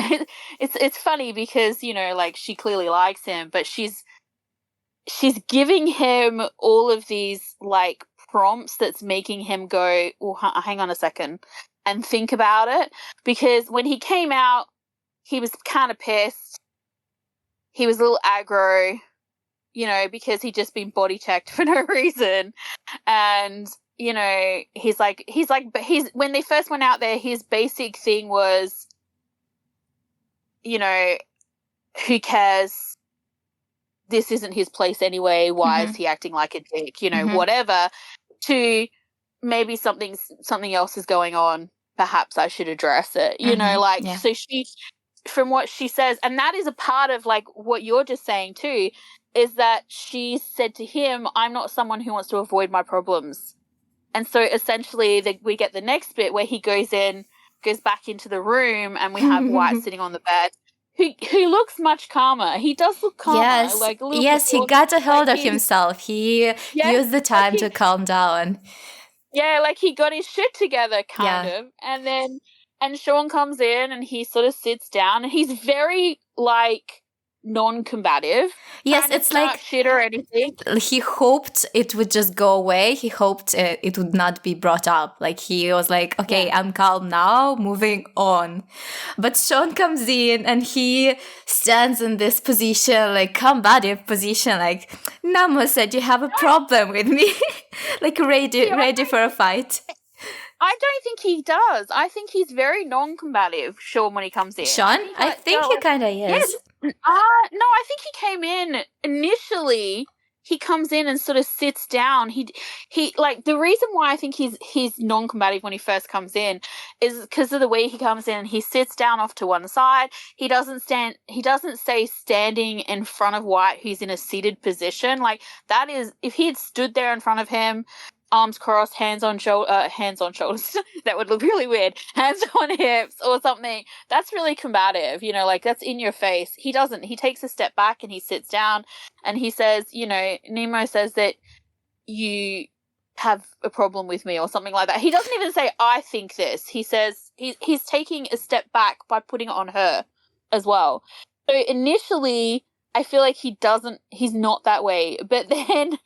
it's funny because, like, she clearly likes him, but she's giving him all of these, like, prompts that's making him go, oh, hang on a second, and think about it. Because when he came out, he was kind of pissed. He was a little aggro, because he'd just been body checked for no reason. And, he's like, but when they first went out there, his basic thing was, who cares? this isn't his place anyway. Why is he acting like a dick? You know, whatever. To maybe something else is going on. Perhaps I should address it. You know, like so she, from what she says, and that is a part of like what you're just saying too, is that she said to him, "I'm not someone who wants to avoid my problems." And so essentially we get the next bit where he goes back into the room, and we have White sitting on the bed, who looks much calmer. He does look calmer. Yes, like a little yes, bit he got a hold like of himself. He used the time to calm down. Yeah, like he got his shit together, kind of. And Sean comes in and he sort of sits down, and he's very like non-combative. Yes, it's like shit or anything. He hoped it would just go away. He hoped it would not be brought up. Like he was like, okay, I'm calm now, moving on. But Sean comes in and he stands in this position, like combative position, like Namo said, you have a problem with me, like ready for a fight. I don't think he does. I think he's very non-combative, Sean, when he comes in. Sean? I think he kind of is. Yes. No, I think he came in initially. He comes in and sort of sits down. He like the reason why I think he's non-combative when he first comes in is because of the way he comes in. He sits down off to one side. He doesn't say standing in front of White, who's in a seated position. Like that is, if he had stood there in front of him, arms crossed, hands on shoulders. That would look really weird. Hands on hips or something. That's really combative, you know, like that's in your face. He doesn't. He takes a step back and he sits down and he says, you know, Nemo says that you have a problem with me or something like that. He doesn't even say, I think this. He says he's taking a step back by putting it on her as well. So initially, I feel like he's not that way. But then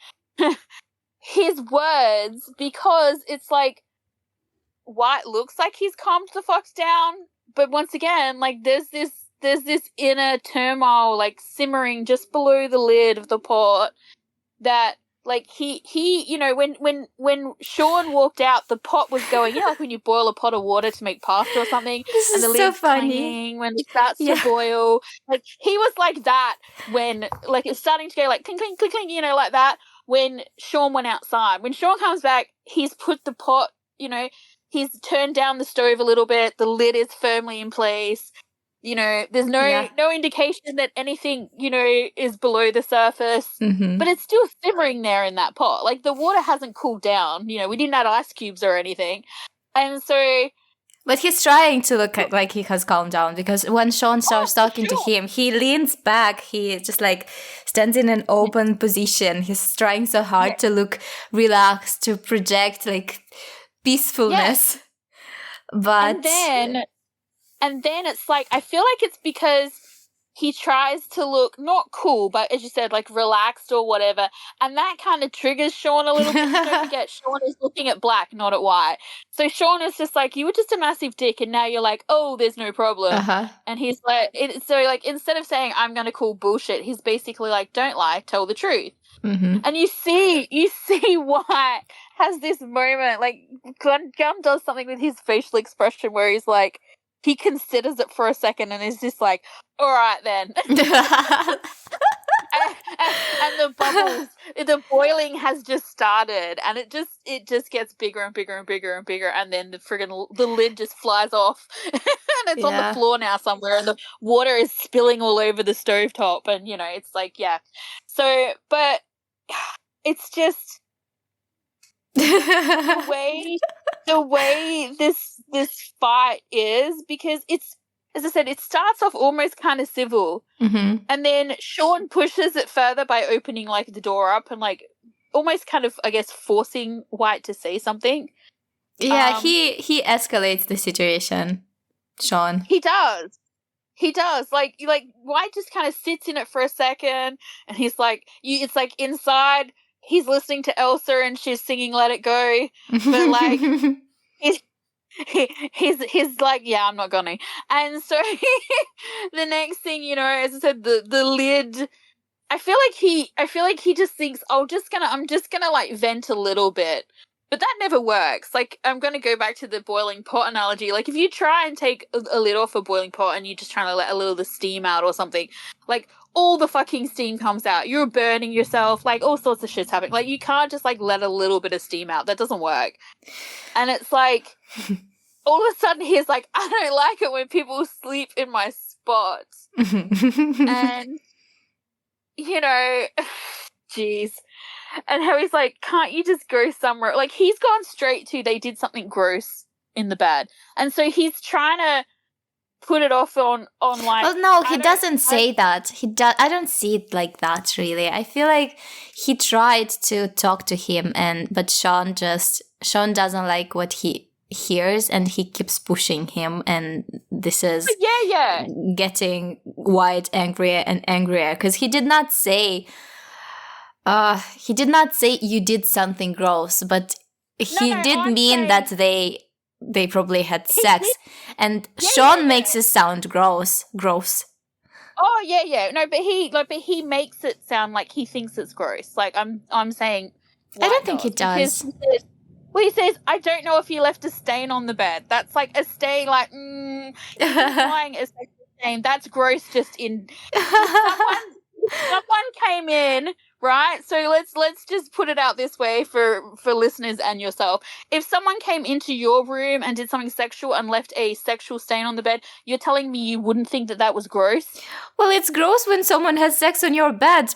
his words, because it's like White looks like he's calmed the fuck down, but once again, like there's this inner turmoil like simmering just below the lid of the pot that like he you know, when Sean walked out, the pot was going, you know, like when you boil a pot of water to make pasta or something, this and the is so lid's funny clanging when it starts to boil. Like he was like that when like it's starting to go like clink clink clink clink, you know, like that. When Sean went outside. When Sean comes back, he's put the pot, you know, he's turned down the stove a little bit. The lid is firmly in place. You know, there's no indication that anything, you know, is below the surface. But it's still simmering there in that pot. Like the water hasn't cooled down. You know, we didn't add ice cubes or anything. And so... But he's trying to look like he has calmed down, because when Sean starts talking to him, he leans back. He just like stands in an open position. He's trying so hard to look relaxed, to project like peacefulness. But and then it's like, I feel like it's because he tries to look not cool, but as you said, like relaxed or whatever. And that kind of triggers Sean a little bit. Don't forget, Sean is looking at Black, not at White. So Sean is just like, you were just a massive dick, and now you're like, oh, there's no problem. And he's like, so like, instead of saying, I'm going to call bullshit, he's basically like, don't lie, tell the truth. And you see White has this moment, like Gunn does something with his facial expression where he's like, he considers it for a second and is just like, all right then. and the bubbles, the boiling has just started, and it just gets bigger and bigger and bigger and bigger, and then the lid just flies off and it's on the floor now somewhere, and the water is spilling all over the stovetop, and you know, it's like, so, but it's just the way this fight is, because it's, as I said, it starts off almost kind of civil, and then Sean pushes it further by opening like the door up and like almost kind of, I guess, forcing White to say something. Yeah, he escalates the situation, Sean. He does. Like White just kind of sits in it for a second, and he's like, it's like inside he's listening to Elsa and she's singing "Let It Go," but like he's like, yeah, I'm not gonna. And so the next thing, you know, as I said, the lid, I feel like he just thinks, I'm just gonna like vent a little bit. But that never works. Like, I'm going to go back to the boiling pot analogy. Like, if you try and take a lid off a boiling pot and you're just trying to let a little of the steam out or something, like, all the fucking steam comes out. You're burning yourself. Like, all sorts of shit's happening. Like, you can't just, like, let a little bit of steam out. That doesn't work. And it's like, all of a sudden he's like, I don't like it when people sleep in my spots. And, you know, jeez. And how he's like, can't you just go somewhere? Like, he's gone straight to they did something gross in the bed. And so he's trying to put it off on like... Well, no, he doesn't say that. I don't see it like that, really. I feel like he tried to talk to him, but Sean doesn't like what he hears, and he keeps pushing him, and this is getting Wyatt angrier and angrier, because he did not say you did something gross, but he did mean that they probably had sex, and Sean makes it sound gross. Oh yeah. No, but he makes it sound like he thinks it's gross. Like, I'm saying, I don't think he does. He says, I don't know if you left a stain on the bed. That's like a stain, like, implying a sexual stain. That's gross. Just in someone came in, right? So let's just put it out this way for listeners and yourself. If someone came into your room and did something sexual and left a sexual stain on the bed, you're telling me you wouldn't think that was gross? Well, it's gross when someone has sex on your bed.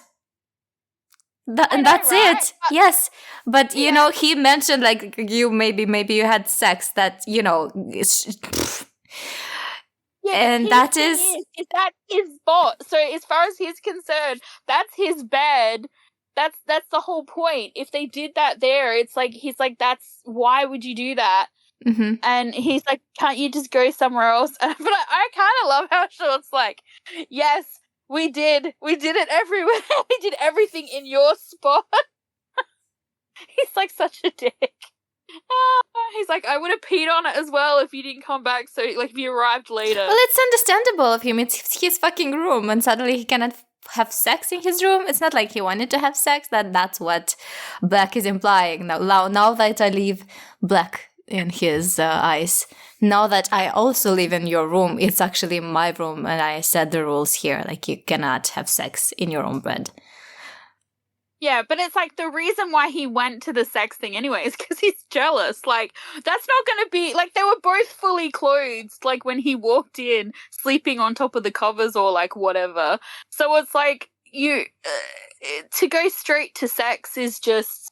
That's right? It. Yes. But, you know, he mentioned, like, maybe you had sex that, you know, and that is that his spot. So as far as he's concerned, that's his bed. That's the whole point. If they did that there, it's like, he's like, why would you do that? Mm-hmm. And he's like, can't you just go somewhere else? But I kind of love how Sean's like, yes, we did it everywhere. We did everything in your spot. He's like such a dick. He's like, I would have peed on it as well if you didn't come back. So, like, if you arrived later. Well, it's understandable of him. It's his fucking room, and suddenly he cannot have sex in his room. It's not like he wanted to have sex. That's what Black is implying. Now that I leave Black in his eyes, now that I also live in your room, it's actually my room, and I set the rules here. Like, you cannot have sex in your own bed. Yeah, but it's like the reason why he went to the sex thing anyway is because he's jealous. Like, that's not going to be... Like, they were both fully clothed, like, when he walked in, sleeping on top of the covers or, like, whatever. So it's like, you... to go straight to sex is just,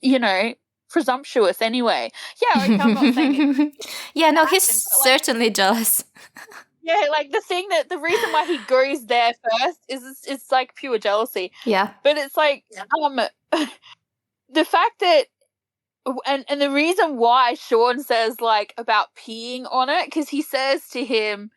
you know, presumptuous anyway. Yeah, like, I'm not saying... Yeah, no, he's certainly jealous. Yeah, like, the reason why he goes there first is it's like pure jealousy. Yeah. But it's like, the fact that, and the reason why Sean says, like, about peeing on it, because he says to him,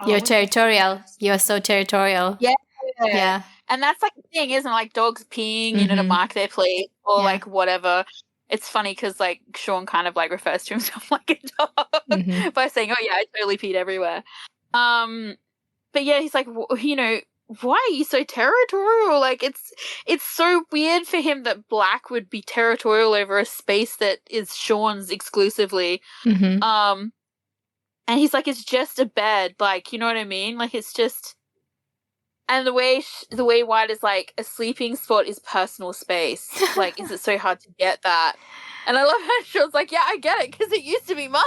you're territorial. You're so territorial. Yeah. And that's like the thing, isn't it? Like, dogs peeing, you know, to mark their place or like whatever. It's funny because, like, Sean kind of, like, refers to himself like a dog by saying, oh, yeah, I totally peed everywhere. But, yeah, he's like, you know, why are you so territorial? Like, it's so weird for him that Black would be territorial over a space that is Sean's exclusively. And he's like, it's just a bed. Like, you know what I mean? Like, it's just... And the way White is like, a sleeping spot is personal space. Like, is it so hard to get that? And I love how Sean's like, yeah, I get it, because it used to be mine.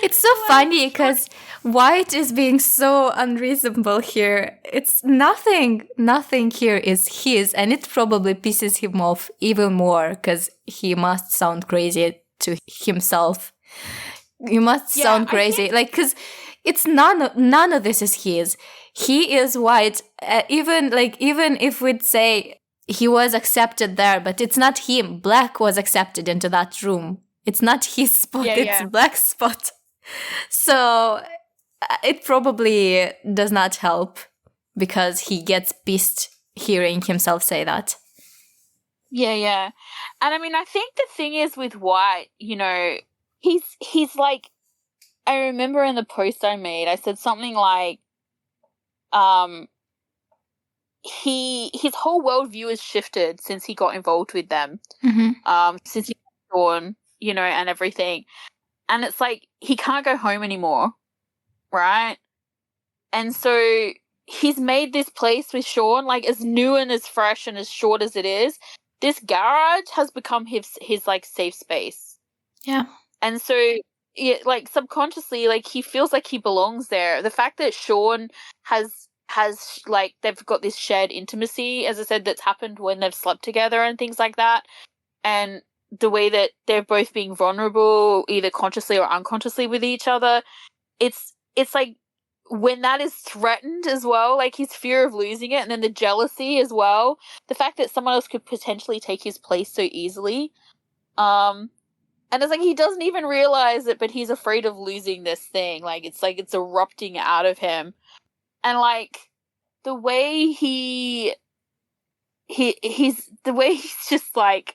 It's so funny, because White is being so unreasonable here. It's nothing here is his, and it probably pisses him off even more, because he must sound crazy to himself. You must sound crazy. Like, because it's none of this is his. He is White. Even if we'd say he was accepted there, but it's not him. Black was accepted into that room. It's not his spot. It's Black's spot. So it probably does not help, because he gets pissed hearing himself say that. Yeah. And I mean, I think the thing is with White, you know, he's like, I remember in the post I made, I said something like, his whole worldview has shifted since he got involved with them. Since he was born, you know, and everything. And it's like he can't go home anymore, right? And so he's made this place with Sean, like, as new and as fresh and as short as it is. This garage has become his like safe space. Yeah. And so, like, subconsciously, like, he feels like he belongs there. The fact that Sean has like, they've got this shared intimacy, as I said, that's happened when they've slept together and things like that, and the way that they're both being vulnerable, either consciously or unconsciously, with each other, it's like, when that is threatened as well, like his fear of losing it, and then the jealousy as well, the fact that someone else could potentially take his place so easily, and it's like he doesn't even realize it, but he's afraid of losing this thing. Like it's erupting out of him, and like the way he's just like,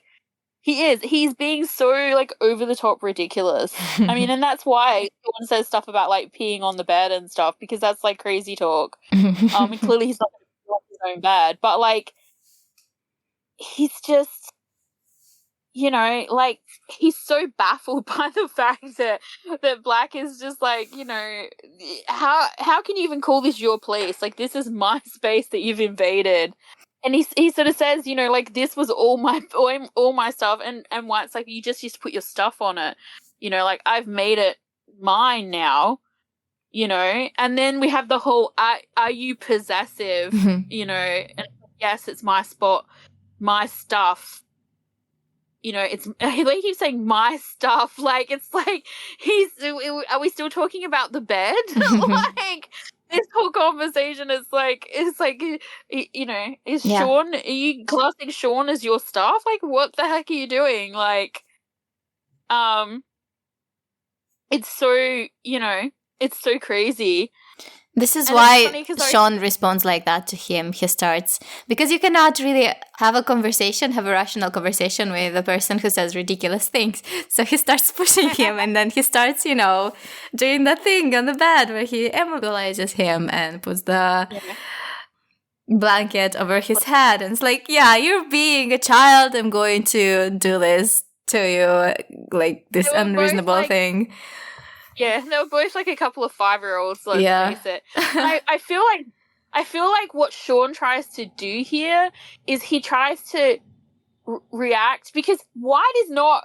he's being so like over the top ridiculous. I mean, and that's why someone says stuff about like peeing on the bed and stuff, because that's like crazy talk. And clearly he's not going to pee on his own bed, but like he's just, you know, like he's so baffled by the fact that Black is just like, you know, how can you even call this your place? Like, this is my space that you've invaded. And he sort of says, you know, like, this was all my stuff, and White's like, you just used to put your stuff on it, you know, like, I've made it mine now, you know. And then we have the whole, are you possessive, you know, and yes, it's my spot, my stuff, you know. It's he keeps saying my stuff, like, it's like, are we still talking about the bed? Like, this whole conversation is like, you know, is Sean, are you classing Sean as your stuff? Like, what the heck are you doing? Like, it's so, you know, it's so crazy. This is why Sean responds like that to him. He starts, because you cannot really have a rational conversation with a person who says ridiculous things. So he starts pushing him, and then he starts, you know, doing that thing on the bed where he immobilizes him and puts the blanket over his head. And it's like, yeah, you're being a child. I'm going to do this to you, like this unreasonable thing. Yeah, they were both like a couple of 5-year-olds, let's face it. I feel like what Sean tries to do here is he tries to react, because White is not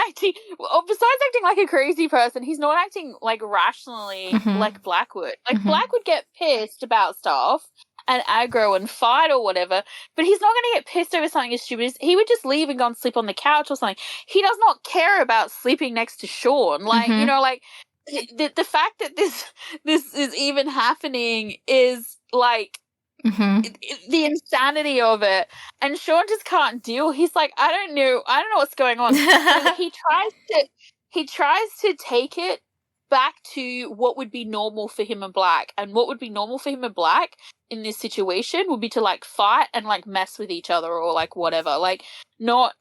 acting, well, besides acting like a crazy person, he's not acting like rationally like Black would. Like, Black would get pissed about stuff and aggro and fight or whatever, but he's not going to get pissed over something as stupid as, he would just leave and go and sleep on the couch or something. He does not care about sleeping next to Sean. Like, you know, like, the fact that this is even happening is like, the insanity of it. And Sean just can't deal. He's like, I don't know what's going on. So he tries to take it back to what would be normal for him and Black. And what would be normal for him and Black in this situation would be to like fight and like mess with each other or like whatever. Like, not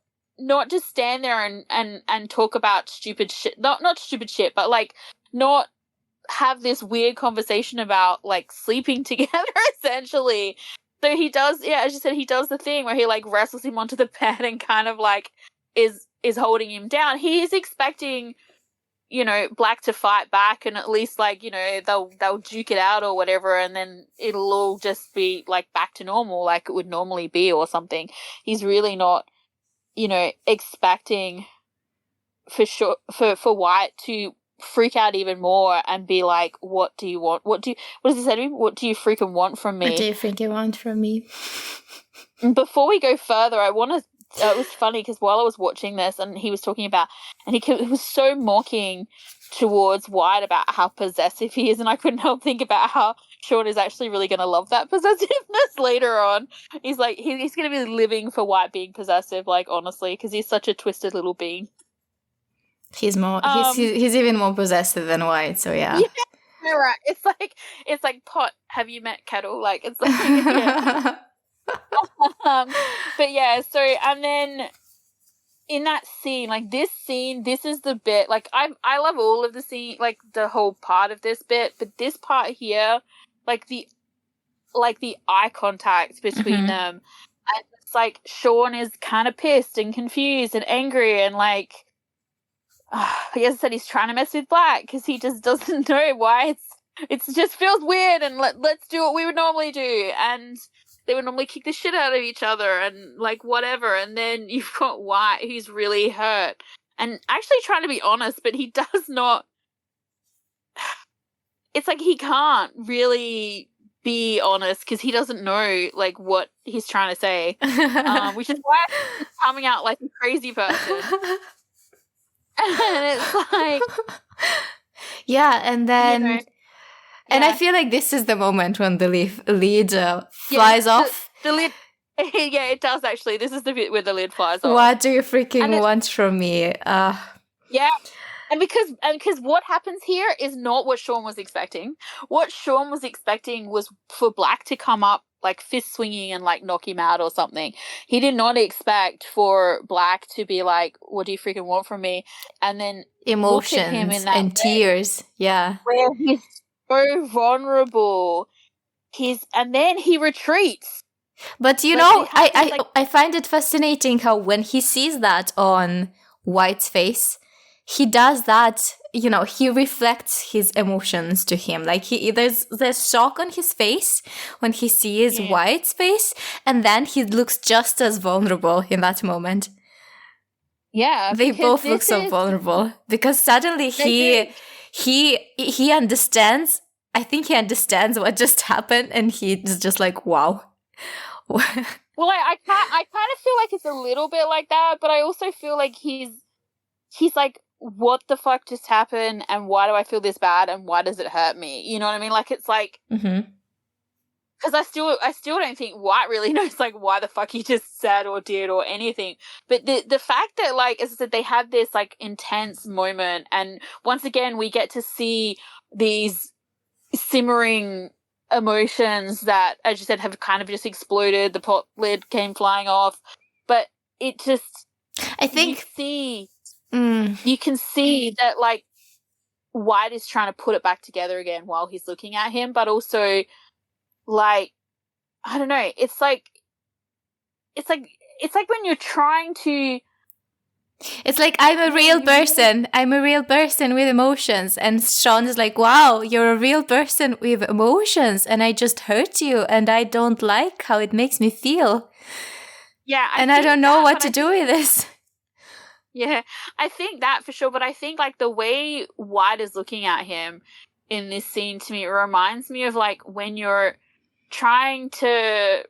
just stand there and talk about stupid shit. Not stupid shit, but like not have this weird conversation about like sleeping together, essentially. So he does, as you said, he does the thing where he like wrestles him onto the bed and kind of like is holding him down. He is expecting, you know, Black to fight back, and at least like, you know, they'll duke it out or whatever, and then it'll all just be like back to normal, like it would normally be or something. He's really not, you know, expecting for White to freak out even more and be like, what do you want? What does he say to him? What do you freaking want from me? What do you freaking want from me? Before we go further, I want to, it was funny because while I was watching this and he was talking about, and he was so mocking towards White about how possessive he is, and I couldn't help think about how Sean is actually really going to love that possessiveness later on. He's like, he's going to be living for White being possessive, like, honestly, because he's such a twisted little bean. He's more. He's even more possessive than White. So yeah. Yeah, right. It's like pot. Have you met kettle? Like, it's like. Yeah. But yeah. So, and then in that scene, like this is the bit. Like, I love all of the scene, like the whole part of this bit, but this part here, like like the eye contact between them, and it's like Sean is kind of pissed and confused and angry and like, like I said, he's trying to mess with Black because he just doesn't know why it's just feels weird, and let's do what we would normally do, and they would normally kick the shit out of each other and like whatever, and then you've got White who's really hurt and actually trying to be honest, but he does not. It's like he can't really be honest because he doesn't know like what he's trying to say, which is why he's coming out like a crazy person. And it's like, yeah, and then, and yeah. I feel like this is the moment when the lead flies off. The lid, yeah, it does actually. This is the bit where the lid flies off. What do you freaking want from me? Yeah. And because what happens here is not what Sean was expecting. What Sean was expecting was for Black to come up like fist swinging and like knock him out or something. He did not expect for Black to be like, "What do you freaking want from me?" And then emotions look at him in that and tears. Yeah, where he's so vulnerable. And then he retreats. But you know, I find it fascinating how when he sees that on White's face, he does that, you know, he reflects his emotions to him. Like there's shock on his face when he sees White's face, and then he looks just as vulnerable in that moment. Yeah. They both look so vulnerable because suddenly he understands. I think he understands what just happened, and he's just like, wow. Well, I kind of feel like it's a little bit like that, but I also feel like he's like, what the fuck just happened, and why do I feel this bad, and why does it hurt me? You know what I mean? Like, it's like, because I still don't think White really knows like why the fuck he just said or did or anything. But the fact that, like, as I said, they had this like intense moment, and once again we get to see these simmering emotions that, as you said, have kind of just exploded. The pot lid came flying off, but it just, I think you can see that like White is trying to put it back together again while he's looking at him, but also like, I don't know, it's like when you're trying to, it's like, I'm a real person with emotions, and Sean is like, wow, you're a real person with emotions, and I just hurt you, and I don't like how it makes me feel. Yeah, I don't know what to do with this. Yeah, I think that for sure, but I think like the way White is looking at him in this scene, to me, it reminds me of like when you're trying to,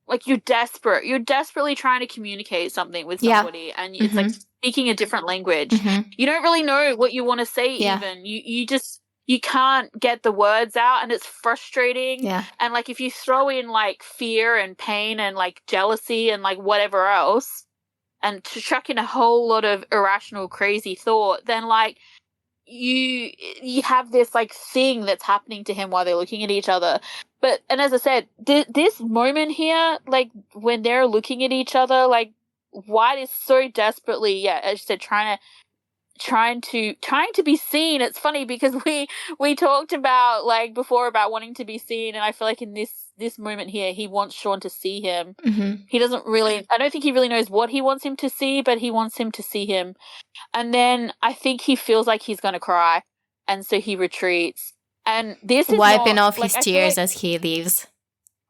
like, you're desperately trying to communicate something with somebody, and it's like speaking a different language. You don't really know what you want to say even. You can't get the words out, and it's frustrating. Yeah. And like if you throw in like fear and pain and like jealousy and like whatever else, and to chuck in a whole lot of irrational, crazy thought, then like you have this like thing that's happening to him while they're looking at each other. But, and as I said, this moment here, like when they're looking at each other, like White is so desperately, as you said, trying to be seen. It's funny because we talked about like before about wanting to be seen, and I feel like in this moment here, he wants Sean to see him. He doesn't really, I don't think he really knows what he wants him to see, but he wants him to see him. And then I think he feels like he's going to cry, and so he retreats. And this is wiping not, off his tears as he leaves.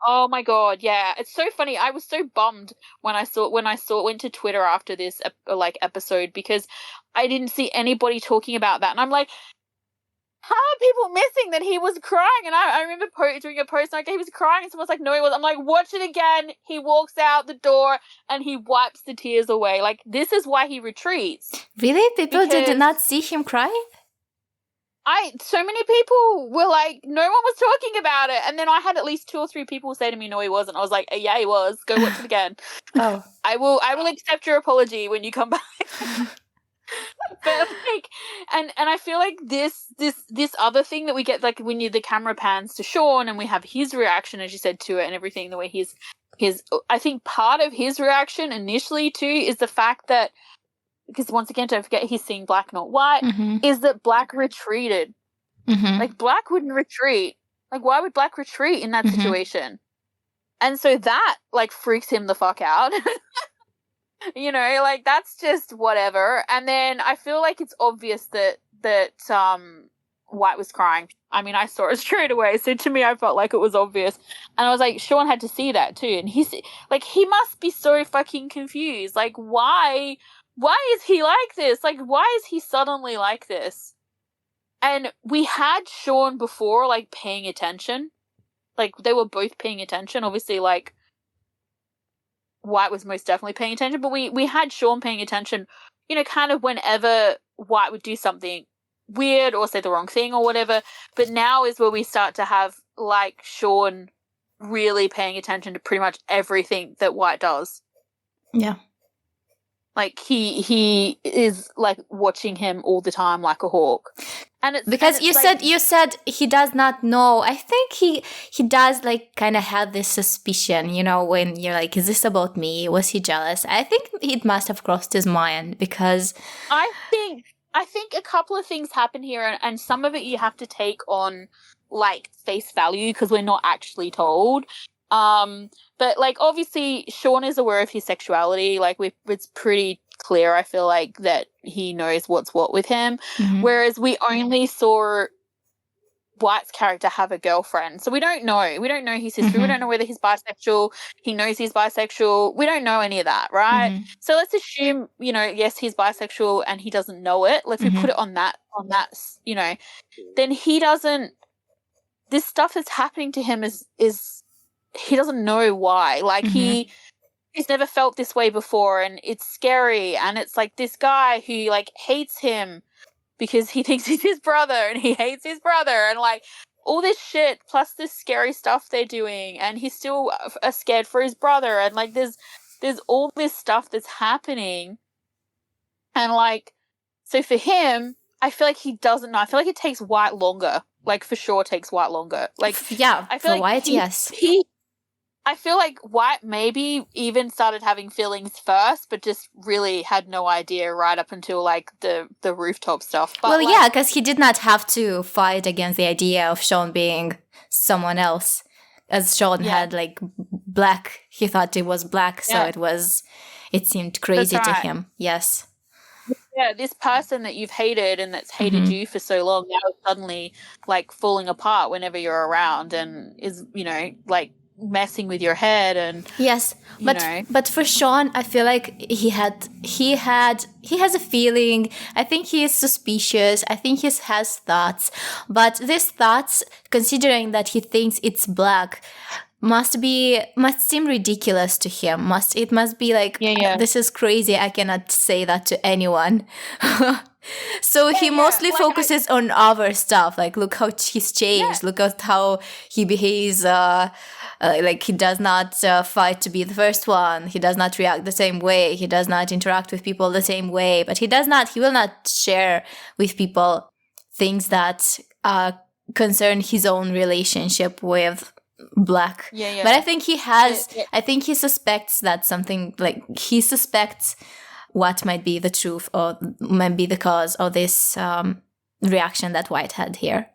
Oh my god, yeah, it's so funny. I was so bummed when I went to Twitter after this episode, because I didn't see anybody talking about that, and I'm like, how are people missing that he was crying? And I remember doing a post like, he was crying, and someone's like, no, he wasn't. I'm like, watch it again. He walks out the door and he wipes the tears away. Like, this is why he retreats. Really? People did not see him crying? So many people were like, no one was talking about it. And then I had at least 2 or 3 people say to me, no, he wasn't. I was like, yeah, he was. Go watch it again. Oh. I will accept your apology when you come back. But like, and I feel like this other thing that we get, like when the camera pans to Sean and we have his reaction, as you said, to it and everything, the way his I think part of his reaction initially too is the fact that, because once again, don't forget, he's seeing Black, not White, is that Black retreated. Like, Black wouldn't retreat. Like, why would Black retreat in that Mm-hmm. situation? And so that, like, freaks him the fuck out. You know, like, that's just whatever. And then I feel like it's obvious that White was crying. I mean, I saw it straight away, so to me I felt like it was obvious. And I was like, Sean had to see that too. And he's like, he must be so fucking confused. Like, why is he like this? Like, why is he suddenly like this? And we had Sean before, like, paying attention. Like, they were both paying attention. Obviously, like, White was most definitely paying attention, but we had Sean paying attention, you know, kind of whenever White would do something weird or say the wrong thing or whatever. But now is where we start to have, like, Sean really paying attention to pretty much everything that White does. Yeah. Like, he is, like, watching him all the time like a hawk. And it's because you said he does not know. I think he does, like, kind of have this suspicion, you know, when you're like, is this about me? Was he jealous? I think it must have crossed his mind, because I think a couple of things happen here, and some of it you have to take on, like, face value because we're not actually told. But, like, obviously Sean is aware of his sexuality. Like, it's pretty clear, I feel like, that he knows what's what with him. Mm-hmm. Whereas we only saw White's character have a girlfriend. So we don't know his history. Mm-hmm. We don't know whether he's bisexual. He knows he's bisexual. We don't know any of that, right? Mm-hmm. So let's assume, you know, yes, he's bisexual and he doesn't know it. Let's Mm-hmm. we put it on that, you know, then he doesn't, this stuff that's happening to him is he doesn't know why. Like, Mm-hmm. he's never felt this way before, and it's scary, and it's like this guy who, like, hates him because he thinks he's his brother and he hates his brother, and, like, all this shit plus this scary stuff they're doing, and he's still scared for his brother, and, like, there's all this stuff that's happening, and, like, so for him, I feel like he doesn't know. I feel like it takes White longer. Like, for sure takes White longer. Like, yeah, I feel for like White, yes. I feel like White maybe even started having feelings first, but just really had no idea right up until, like, the rooftop stuff. But, well, like, yeah, because he did not have to fight against the idea of Sean being someone else. As Sean had, like, black, he thought it was black, so it seemed crazy to him. Yes. Yeah, this person that you've hated and that's hated Mm-hmm. you for so long now is suddenly, like, falling apart whenever you're around, and is, you know, like, messing with your head, and yes, but for Sean, I feel like he has a feeling. I think he is suspicious. I think he has thoughts, but these thoughts, considering that he thinks it's black, must seem ridiculous to him. It must be like, this is crazy. I cannot say that to anyone. So he mostly focuses on other stuff. Like, look how he's changed. Look at how he behaves. Like, he does not fight to be the first one. He does not react the same way. He does not interact with people the same way. But he will not share with people things that concern his own relationship with Black. But I think he has, I think he suspects that something, like, he suspects what might be the truth or might be the cause of this reaction that White had here.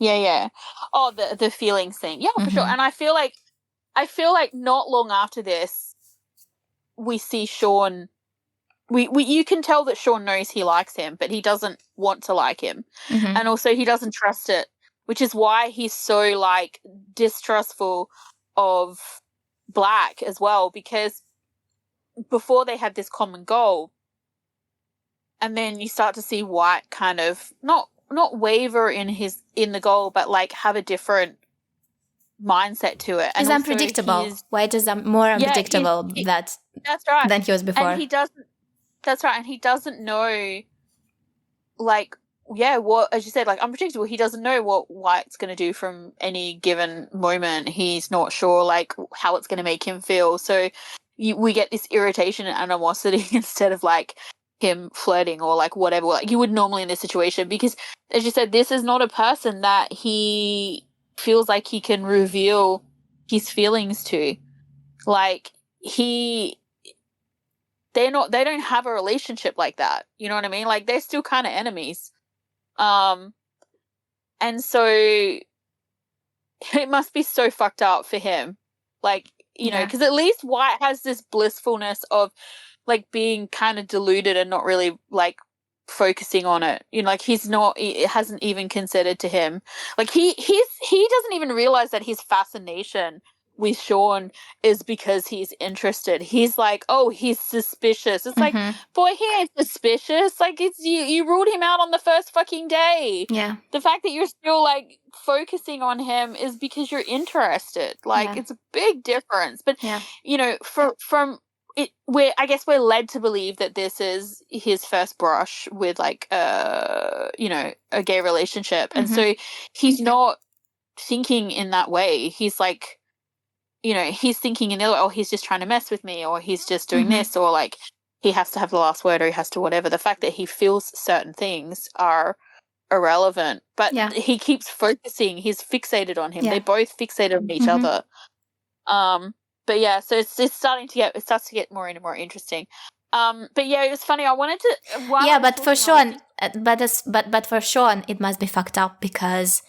Yeah. Oh, the feelings thing. Yeah, for sure. And I feel like not long after this, we see Sean. You can tell that Sean knows he likes him, but he doesn't want to like him, and also he doesn't trust it, which is why he's so, like, distrustful of Black as well, because before they had this common goal, and then you start to see White kind of not waver in the goal, but, like, have a different mindset to it. And he's unpredictable. White is more unpredictable that's right. than he was before. And he doesn't. That's right, and he doesn't know, like, what, as you said, like, unpredictable. He doesn't know what White's going to do from any given moment. He's not sure, like, how it's going to make him feel. So we get this irritation and animosity instead of, like, him flirting or, like, whatever, like you would normally in this situation, because, as you said, this is not a person that he feels like he can reveal his feelings to. Like, they don't have a relationship like that. You know what I mean? Like, they're still kind of enemies. And so it must be so fucked up for him. Like, you know, because at least White has this blissfulness of like being kind of deluded and not really like focusing on it. You know, like it hasn't even considered to him. Like he doesn't even realize that his fascination with Sean is because he's interested. He's like, oh, he's suspicious. It's like, boy, he ain't suspicious. Like, it's you ruled him out on the first fucking day. Yeah. The fact that you're still like focusing on him is because you're interested. Like, it's a big difference. But you know, from it, I guess we're led to believe that this is his first brush with like you know, a gay relationship, and so he's not thinking in that way. He's like, you know, he's thinking in the other way, oh, he's just trying to mess with me, or he's just doing this, or like he has to have the last word, or he has to whatever. The fact that he feels certain things are irrelevant, but he keeps focusing. He's fixated on him. They're both fixated on each other. But yeah, so it starts to get more and more interesting. But yeah, it was funny. I wanted to. But for Sean, but for Sean, it must be fucked up because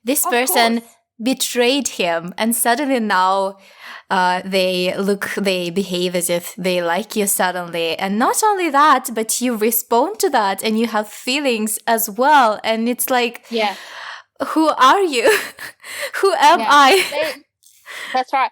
this person betrayed him, and suddenly now they behave as if they like you suddenly. And not only that, but you respond to that and you have feelings as well. And it's like, who are you? Who am I? That's right.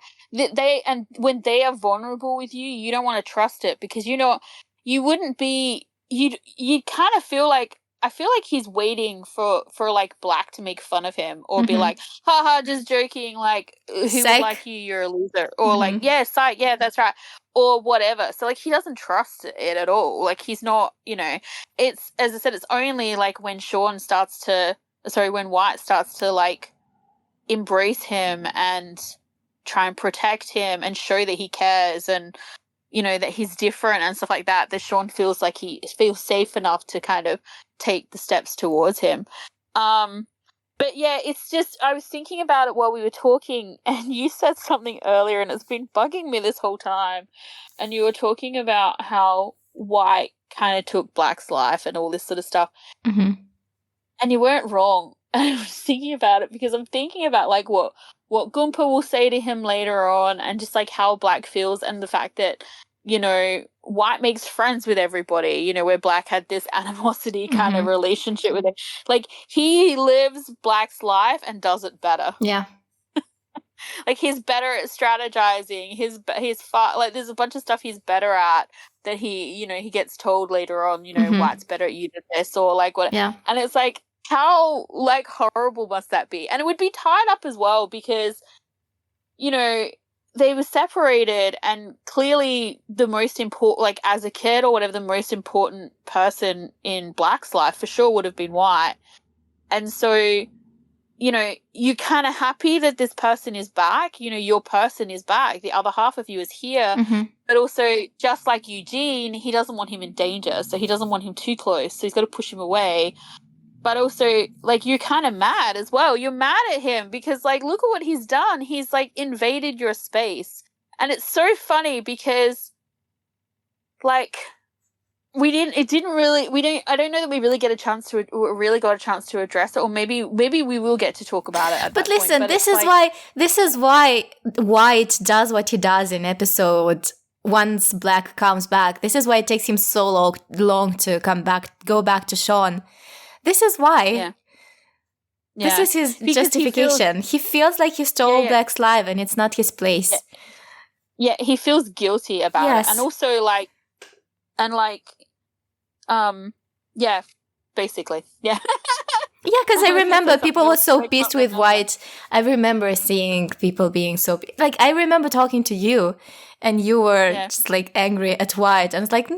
And when they are vulnerable with you, you don't want to trust it, because you know you wouldn't be. You kind of feel like, I feel like he's waiting for like Black to make fun of him or be like, haha, just joking, like, who would like you, you're a loser, or like, psych, that's right, or whatever. So like he doesn't trust it at all. Like he's not, you know, it's, as I said, it's only like when White starts to like embrace him and try and protect him and show that he cares and, you know, that he's different and stuff like that, that Sean feels like he feels safe enough to kind of take the steps towards him. But yeah, it's just, I was thinking about it while we were talking, and you said something earlier and it's been bugging me this whole time. And you were talking about how White kind of took Black's life and all this sort of stuff. And you weren't wrong. And I was thinking about it because I'm thinking about like what Gunpei will say to him later on, and just like how Black feels, and the fact that, you know, White makes friends with everybody, you know, where Black had this animosity kind of relationship with him. Like he lives Black's life and does it better. Yeah. Like he's better at strategizing. Like there's a bunch of stuff he's better at that he, you know, he gets told later on, you know, White's better at you than this, or like what. Yeah. And it's like, how like horrible must that be? And it would be tied up as well because, you know, they were separated, and clearly the most important, like as a kid or whatever, the most important person in Black's life for sure would have been White. And so, you know, you're kind of happy that this person is back, you know, your person is back, the other half of you is here, but also, just like Eugene, he doesn't want him in danger, so he doesn't want him too close, so he's got to push him away. But also, like, you're kind of mad as well. You're mad at him because, like, look at what he's done. He's, like, invaded your space. And it's so funny because, like, I don't know that we really got a chance to address it, or maybe we will get to talk about it at but that listen, point. this is why White does what he does in episode once Black comes back. This is why it takes him so long to go back to Sean. This is why. Yeah. This is his justification. He feels like he stole Black's life and it's not his place. Yeah, he feels guilty about it. And also, basically. Yeah. Yeah, because I remember people were so pissed with White. I remember seeing people being so... Like, I remember talking to you and you were just, like, angry at White. And it's like,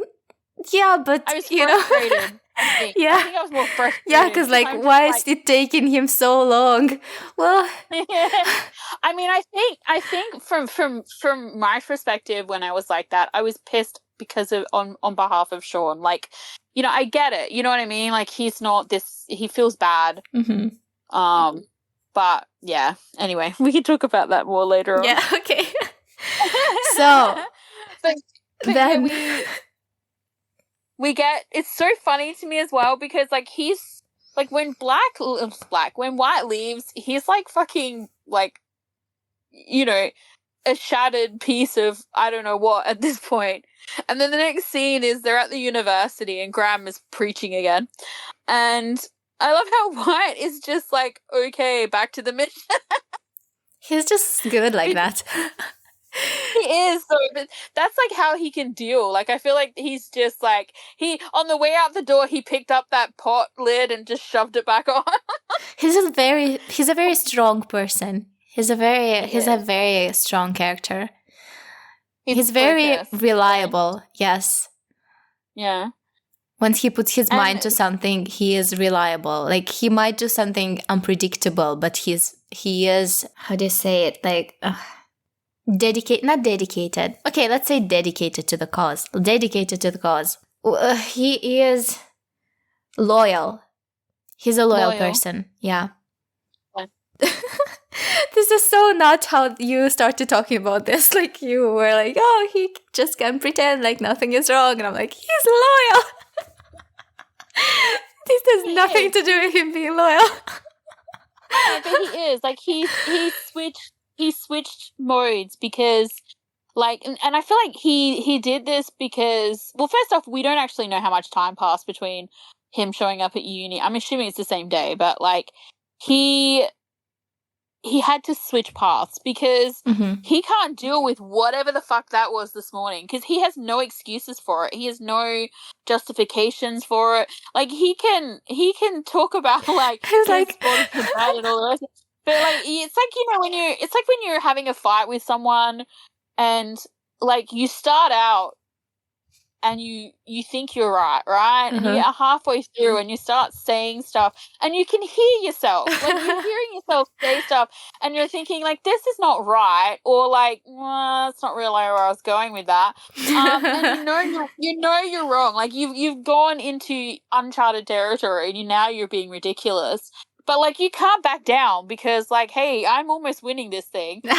yeah, but, I was frustrated. I think I was more frustrated. Yeah, because like, why is it taking him so long? Well, I mean, I think from my perspective, when I was like that, I was pissed because of on behalf of Sean. Like, you know, I get it. You know what I mean? Like, he's not this. He feels bad. But yeah. Anyway, we can talk about that more later on. Yeah. Okay. So, but then. We get, it's so funny to me as well because like he's like when White leaves, he's like fucking like, you know, a shattered piece of I don't know what at this point. And then the next scene is they're at the university and Graham is preaching again. And I love how White is just like, okay, back to the mission. He's just good like that. He is, so that's like how he can deal. Like, I feel like he's just like, on the way out the door, he picked up that pot lid and just shoved it back on. He's a very strong person. He's a very strong character. He's very reliable. Yes. Yeah. Once he puts his mind to something, he is reliable. Like, he might do something unpredictable, but he is, how do you say it? Like, not dedicated. Okay, let's say dedicated to the cause. He is loyal. He's a loyal person. Yeah. This is so not how you started talking about this. Like, you were like, oh, he just can pretend like nothing is wrong. And I'm like, he's loyal. This has nothing to do with him being loyal. Yeah, but he is. Like, he switched modes because, like, and I feel like he did this because, well, first off, we don't actually know how much time passed between him showing up at uni. I'm assuming it's the same day, but, like, he had to switch paths because he can't deal with whatever the fuck that was this morning because he has no excuses for it. He has no justifications for it. Like, he can talk about, like, he's like, and all the rest. But, like, it's like, you know, when you're having a fight with someone and, like, you start out and you think you're right? And you're halfway through and you start saying stuff and you can hear yourself. Like, you're hearing yourself say stuff and you're thinking, like, this is not right, or, like, well, it's not really where I was going with that. And you know you're wrong. Like, you've gone into uncharted territory and now you're being ridiculous. But, like, you can't back down because, like, hey, I'm almost winning this thing. But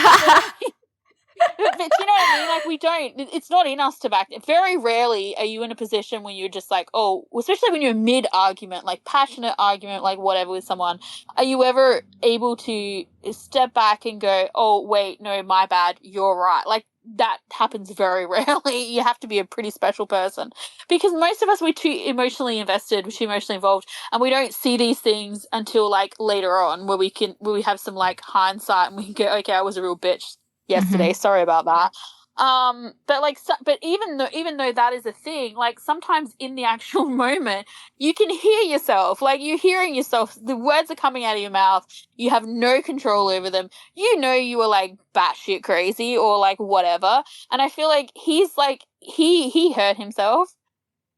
you know what I mean? Like, we don't, it's not in us to back. Very rarely are you in a position when you're just like, oh, especially when you're mid-argument, like passionate argument, like whatever with someone, are you ever able to step back and go, oh, wait, no, my bad, you're right? Like, that happens very rarely. You have to be a pretty special person because most of us, we're too emotionally invested, we're too emotionally involved, and we don't see these things until, like, later on where we have some, like, hindsight and we can go, okay, I was a real bitch yesterday. Sorry about that. But even though that is a thing, like, sometimes in the actual moment, you can hear yourself. Like, you're hearing yourself. The words are coming out of your mouth. You have no control over them. You know you were, like, batshit crazy or, like, whatever. And I feel like he's, like, he hurt himself.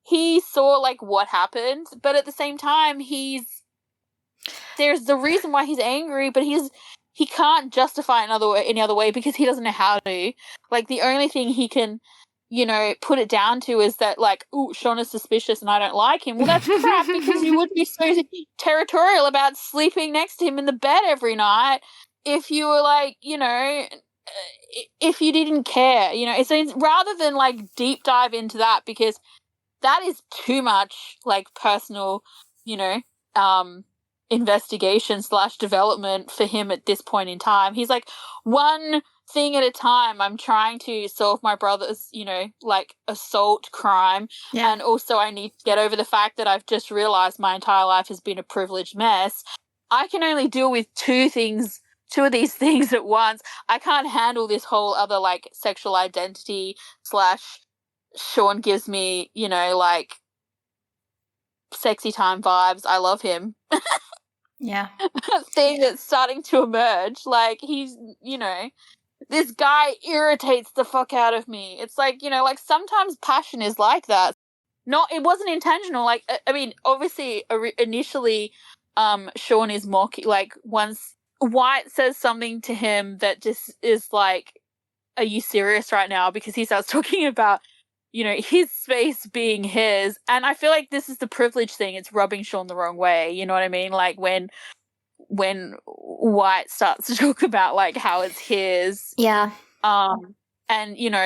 He saw, like, what happened. But at the same time, there's the reason why he's angry, but he can't justify any other way because he doesn't know how to. Like, the only thing he can, you know, put it down to is that, like, ooh, Sean is suspicious and I don't like him. Well, that's crap because you would be so territorial about sleeping next to him in the bed every night if you were, like, you know, if you didn't care, you know. So it's rather than, like, deep dive into that because that is too much, like, personal, you know, investigation / development for him at this point in time. He's like, one thing at a time, I'm trying to solve my brother's, you know, like, assault crime. Yeah. And also I need to get over the fact that I've just realized my entire life has been a privileged mess. I can only deal with two of these things at once. I can't handle this whole other, like, sexual identity / Sean gives me, you know, like, sexy time vibes. I love him. Yeah. Thing that's starting to emerge. Like, he's, you know, this guy irritates the fuck out of me. It's like, you know, like, sometimes passion is like that. It wasn't intentional. Like, I mean, obviously, initially, Sean is mocking, like, once White says something to him that just is like, are you serious right now? Because he starts talking about, you know, his space being his. And I feel like this is the privilege thing. It's rubbing Sean the wrong way. You know what I mean? Like, when White starts to talk about, like, how it's his. Yeah. And, you know,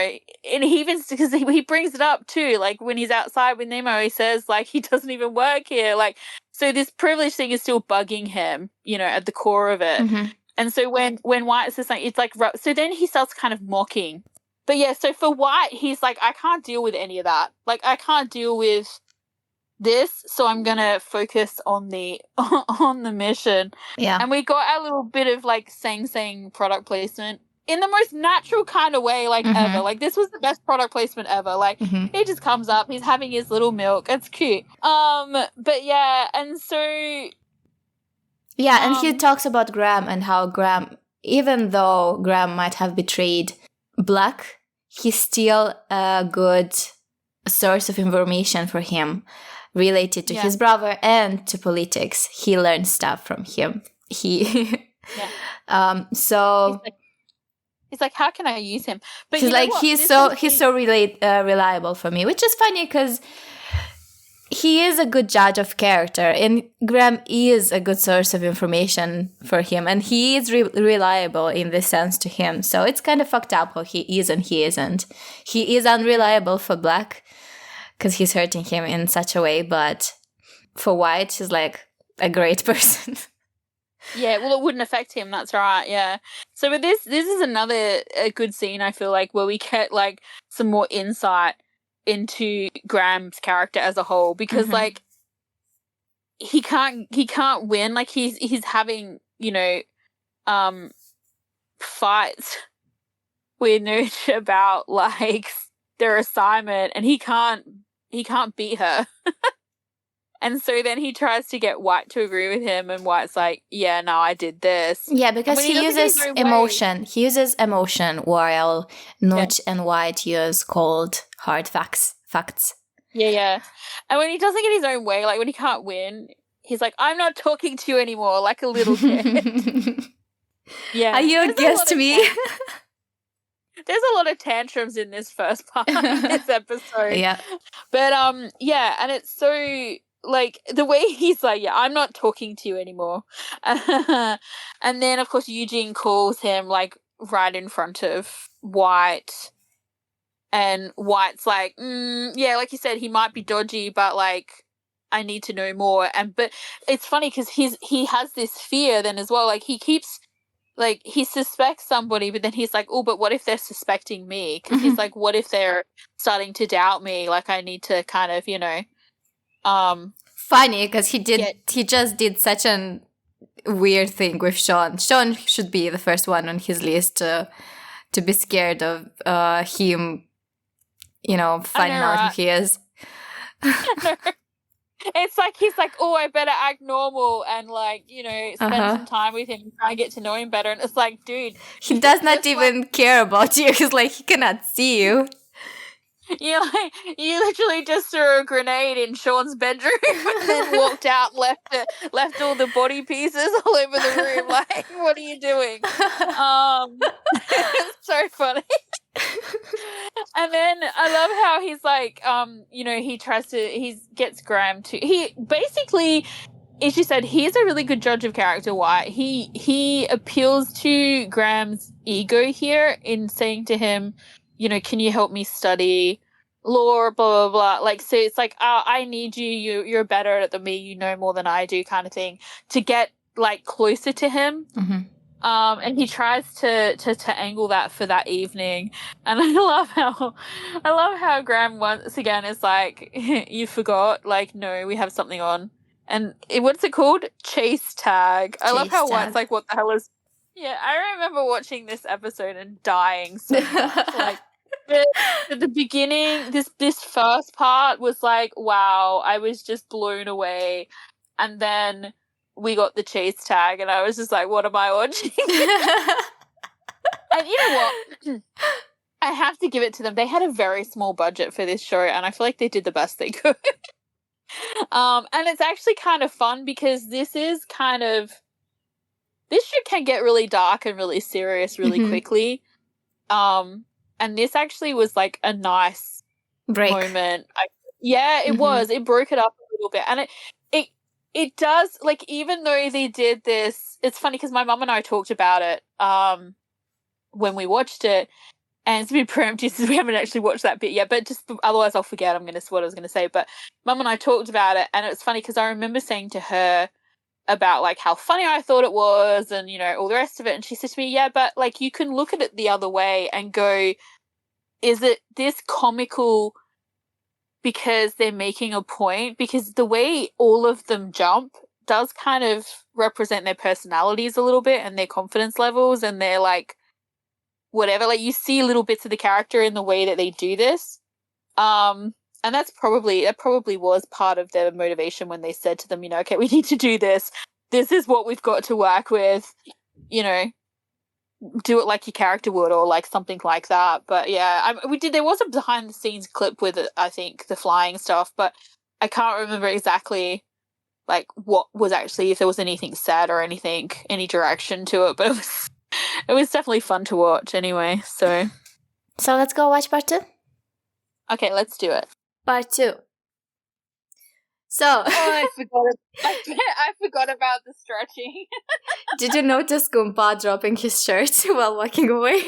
and he even, because he brings it up too, like, when he's outside with Nemo, he says, like, he doesn't even work here. Like, so this privilege thing is still bugging him, you know, at the core of it. And so when White says something, it's like, so then he starts kind of mocking. But yeah, so for White, he's like, I can't deal with any of that. Like, I can't deal with this, so I'm gonna focus on the mission. Yeah. And we got our little bit of like saying product placement in the most natural kind of way, like ever. Like, this was the best product placement ever. Like, he just comes up, he's having his little milk. It's cute. But yeah, and so yeah, and he talks about Graham and how Graham, even though Graham might have betrayed Black, he's still a good source of information for him related to his brother and to politics. He learned stuff from him. So he's like, how can I use him? But he's like, he's so reliable for me, which is funny because he is a good judge of character, and Graham is a good source of information for him, and he is reliable in this sense to him. So it's kind of fucked up how he is and he isn't. He is unreliable for Black because he's hurting him in such a way, but for White, he's like a great person. Yeah, well, it wouldn't affect him. That's right. Yeah. So, but this is another good scene, I feel like, where we get like some more insight into Graham's character as a whole, because like he can't win. Like he's having, you know, fights with Nooch about like their assignment, and he can't beat her. And so then he tries to get White to agree with him, and White's like, yeah, no, I did this. Yeah, because he uses emotion. He uses emotion while Nooch and White use cold, hard facts. Yeah. And when he doesn't get his own way, like when he can't win, he's like, I'm not talking to you anymore, like a little kid. Yeah. Are you against me? There's a lot of tantrums in this first part of this episode. Yeah. But yeah, and it's so like the way he's like, yeah, I'm not talking to you anymore. And then of course Eugene calls him like right in front of White, and White's like, yeah, like you said, he might be dodgy, but like I need to know more. But it's funny because he has this fear then as well. Like he keeps like he suspects somebody, but then he's like, oh, but what if they're suspecting me? Because he's like, what if they're starting to doubt me? Like I need to kind of, you know, funny because he just did such a weird thing with Sean. Sean should be the first one on his list to be scared of him, you know, finding out who he is. It's like he's like, oh, I better act normal and like, you know, spend some time with him and try and get to know him better. And it's like, dude, he does not even care about you because like he cannot see you. You like you literally just threw a grenade in Sean's bedroom and then walked out and left all the body pieces all over the room. Like, what are you doing? It's so funny. And then I love how he's like, you know, he gets Graham to he basically, as you said, he's a really good judge of character. White. He appeals to Graham's ego here in saying to him, you know, can you help me study law, blah, blah, blah. Like, so it's like, I need you. You're better at it than me. You know more than I do kind of thing to get, like, closer to him. And he tries to angle that for that evening. And I love how Graham once again is like, you forgot. Like, no, we have something on. And what's it called? Chase tag. I love how White's like, what the hell is... Yeah, I remember watching this episode and dying so much. Like, at the beginning, this first part was like, wow, I was just blown away. And then we got the chase tag, and I was just like, what am I watching? And you know what? I have to give it to them. They had a very small budget for this show, and I feel like they did the best they could. And it's actually kind of fun because this shit can get really dark and really serious really quickly. And this actually was like a nice break moment. It was. It broke it up a little bit. And it does, like, even though they did this, it's funny because my mum and I talked about it when we watched it. And it's a bit preemptive since we haven't actually watched that bit yet, but just otherwise I'll forget what I was going to say. But Mum and I talked about it, and it was funny because I remember saying to her, about like how funny I thought it was and, you know, all the rest of it. And she said to me, yeah, but like you can look at it the other way and go, is it this comical because they're making a point? Because the way all of them jump does kind of represent their personalities a little bit and their confidence levels and their like whatever. Like you see little bits of the character in the way that they do this. And that probably was part of their motivation when they said to them, you know, okay, we need to do this. This is what we've got to work with, you know, do it like your character would or like something like that. But yeah, there was a behind the scenes clip with it, I think, the flying stuff, but I can't remember exactly like what was actually, if there was anything said or anything, any direction to it, but it was definitely fun to watch anyway. So let's go watch part 2. Okay, let's do it. Part 2. So I forgot about the stretching. Did you notice Goomba dropping his shirt while walking away?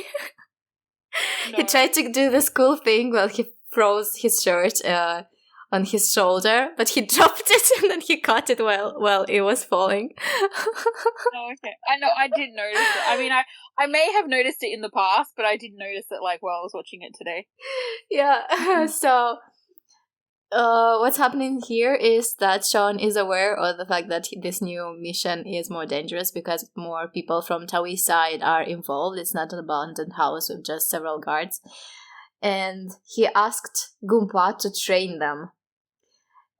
No. He tried to do this cool thing while he froze his shirt on his shoulder, but he dropped it and then he caught it while it was falling. Oh, okay. I know, I did notice it. I mean, I may have noticed it in the past, but I didn't notice it like while I was watching it today. Yeah, so what's happening here is that Sean is aware of the fact that this new mission is more dangerous because more people from Taui's side are involved. It's not an abandoned house with just several guards. And he asked Goomba to train them.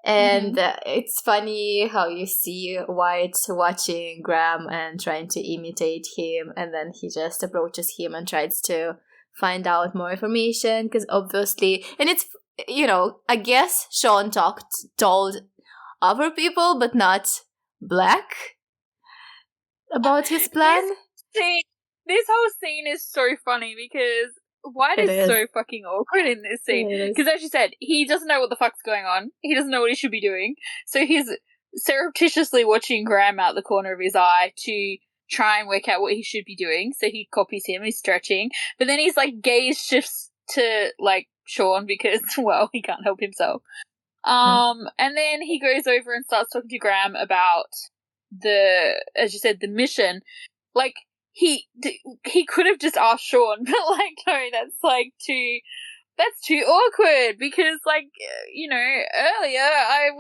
And it's funny how you see White watching Graham and trying to imitate him, and then he just approaches him and tries to find out more information, because obviously, and it's, you know, I guess Sean told other people, but not Black, about his plan. This whole scene is so funny because White is so fucking awkward in this scene. Because as you said, he doesn't know what the fuck's going on. He doesn't know what he should be doing. So he's surreptitiously watching Graham out the corner of his eye to try and work out what he should be doing. So he copies him, he's stretching. But then he's like gaze shifts to like Sean because, well, he can't help himself. And then he goes over and starts talking to Graham about as you said, the mission. Like, he could have just asked Sean, but like, no, that's too awkward because, like, you know, earlier I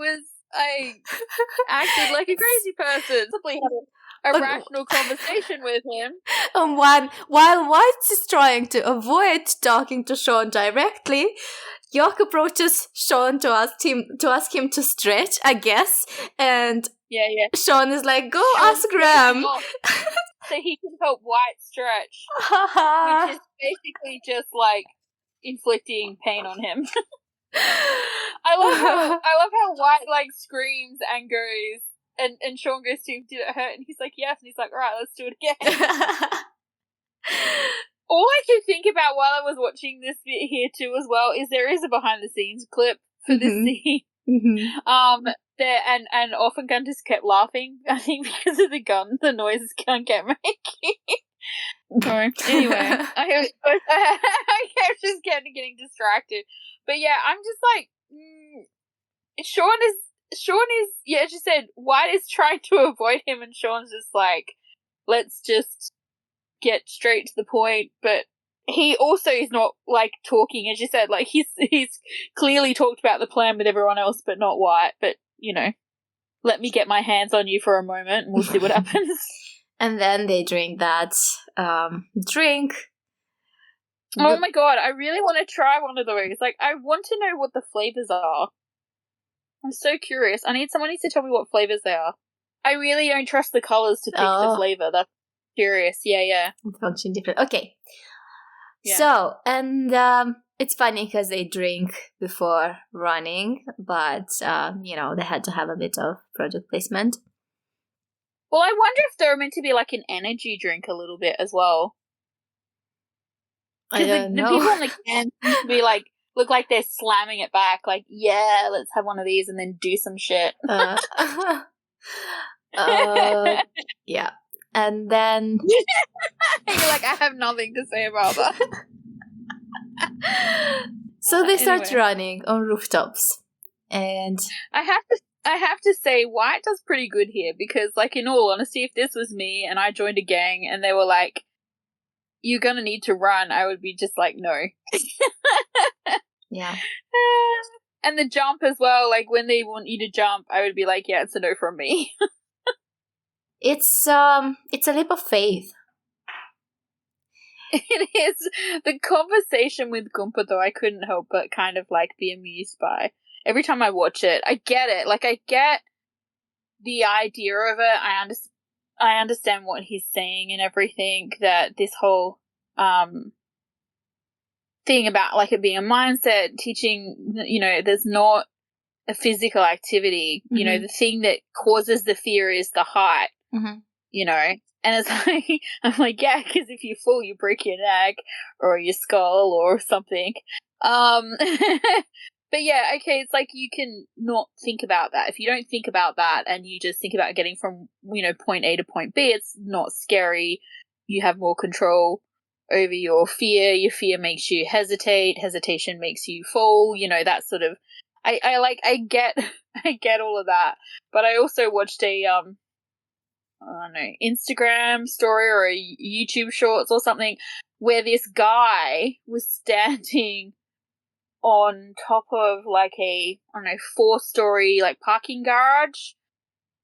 acted like a crazy person. Simply had a rational conversation with him. And while White is trying to avoid talking to Sean directly, York approaches Sean to ask him to stretch, I guess, and Sean is like, go ask Graham. So he can help White stretch, which is basically just like inflicting pain on him. I love how White like screams and goes, and Sean goes to him, did it hurt? And he's like, yes. And he's like, all right, let's do it again. All I could think about while I was watching this bit here too as well is there is a behind the scenes clip for this scene. And OffGun just kept laughing, I think, because of the noises gun kept making. Anyway, I kept just getting distracted. But yeah, I'm just like, Sean is, yeah, as you said, White is trying to avoid him, and Sean's just like, let's just get straight to the point. But he also is not like talking, as you said, like he's clearly talked about the plan with everyone else, but not White. But you know, let me get my hands on you for a moment, and we'll see what happens. And then they drink that drink. Oh my god, I really want to try one of those. Like, I want to know what the flavors are. I'm so curious. Someone needs to tell me what flavors they are. I really don't trust the colours to pick the flavour. That's curious. Yeah. Function different. Okay. Yeah. So, and it's funny because they drink before running, but, you know, they had to have a bit of product placement. Well, I wonder if they're meant to be like an energy drink a little bit as well. I don't know. The people on the can seem to be like, look like they're slamming it back, like, yeah, let's have one of these and then do some shit. Yeah. And then... You're like, I have nothing to say about that. So they start running on rooftops. And... I have to I have to say, White does pretty good here because, like, in all honesty, if this was me and I joined a gang and they were like, "You're gonna need to run," I would be just like, "No." Yeah. And the jump as well, like when they want you to jump, I would be like, "Yeah, it's a no from me." It's a leap of faith. It is. The conversation with Goomba, though, I couldn't help but kind of like be amused by. Every time I watch it, I get it. Like, I get the idea of it. I understand what he's saying and everything, that this whole thing about like it being a mindset, teaching, you know, there's not a physical activity. Mm-hmm. You know, the thing that causes the fear is the height, you know. And it's like, I'm like, yeah, because if you fall, you break your neck or your skull or something. But yeah, okay, it's like you can not think about that. If you don't think about that and you just think about getting from, you know, point A to point B, it's not scary. You have more control over your fear. Your fear makes you hesitate. Hesitation makes you fall. You know, that sort of. I get all of that. But I also watched a I don't know, Instagram story or a YouTube shorts or something where this guy was standing on top of like a, I don't know, 4-story like parking garage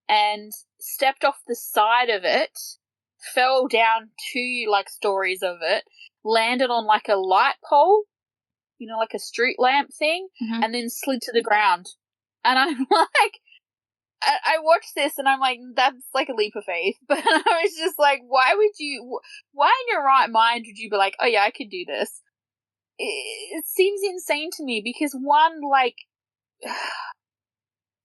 and stepped off the side of it, fell down 2 like stories of it, landed on like a light pole, you know, like a street lamp thing, and then slid to the ground. And I'm like, I watched this and I'm like, that's like a leap of faith. But I was just like, why in your right mind would you be like, oh yeah, I could do this? It seems insane to me because one, like,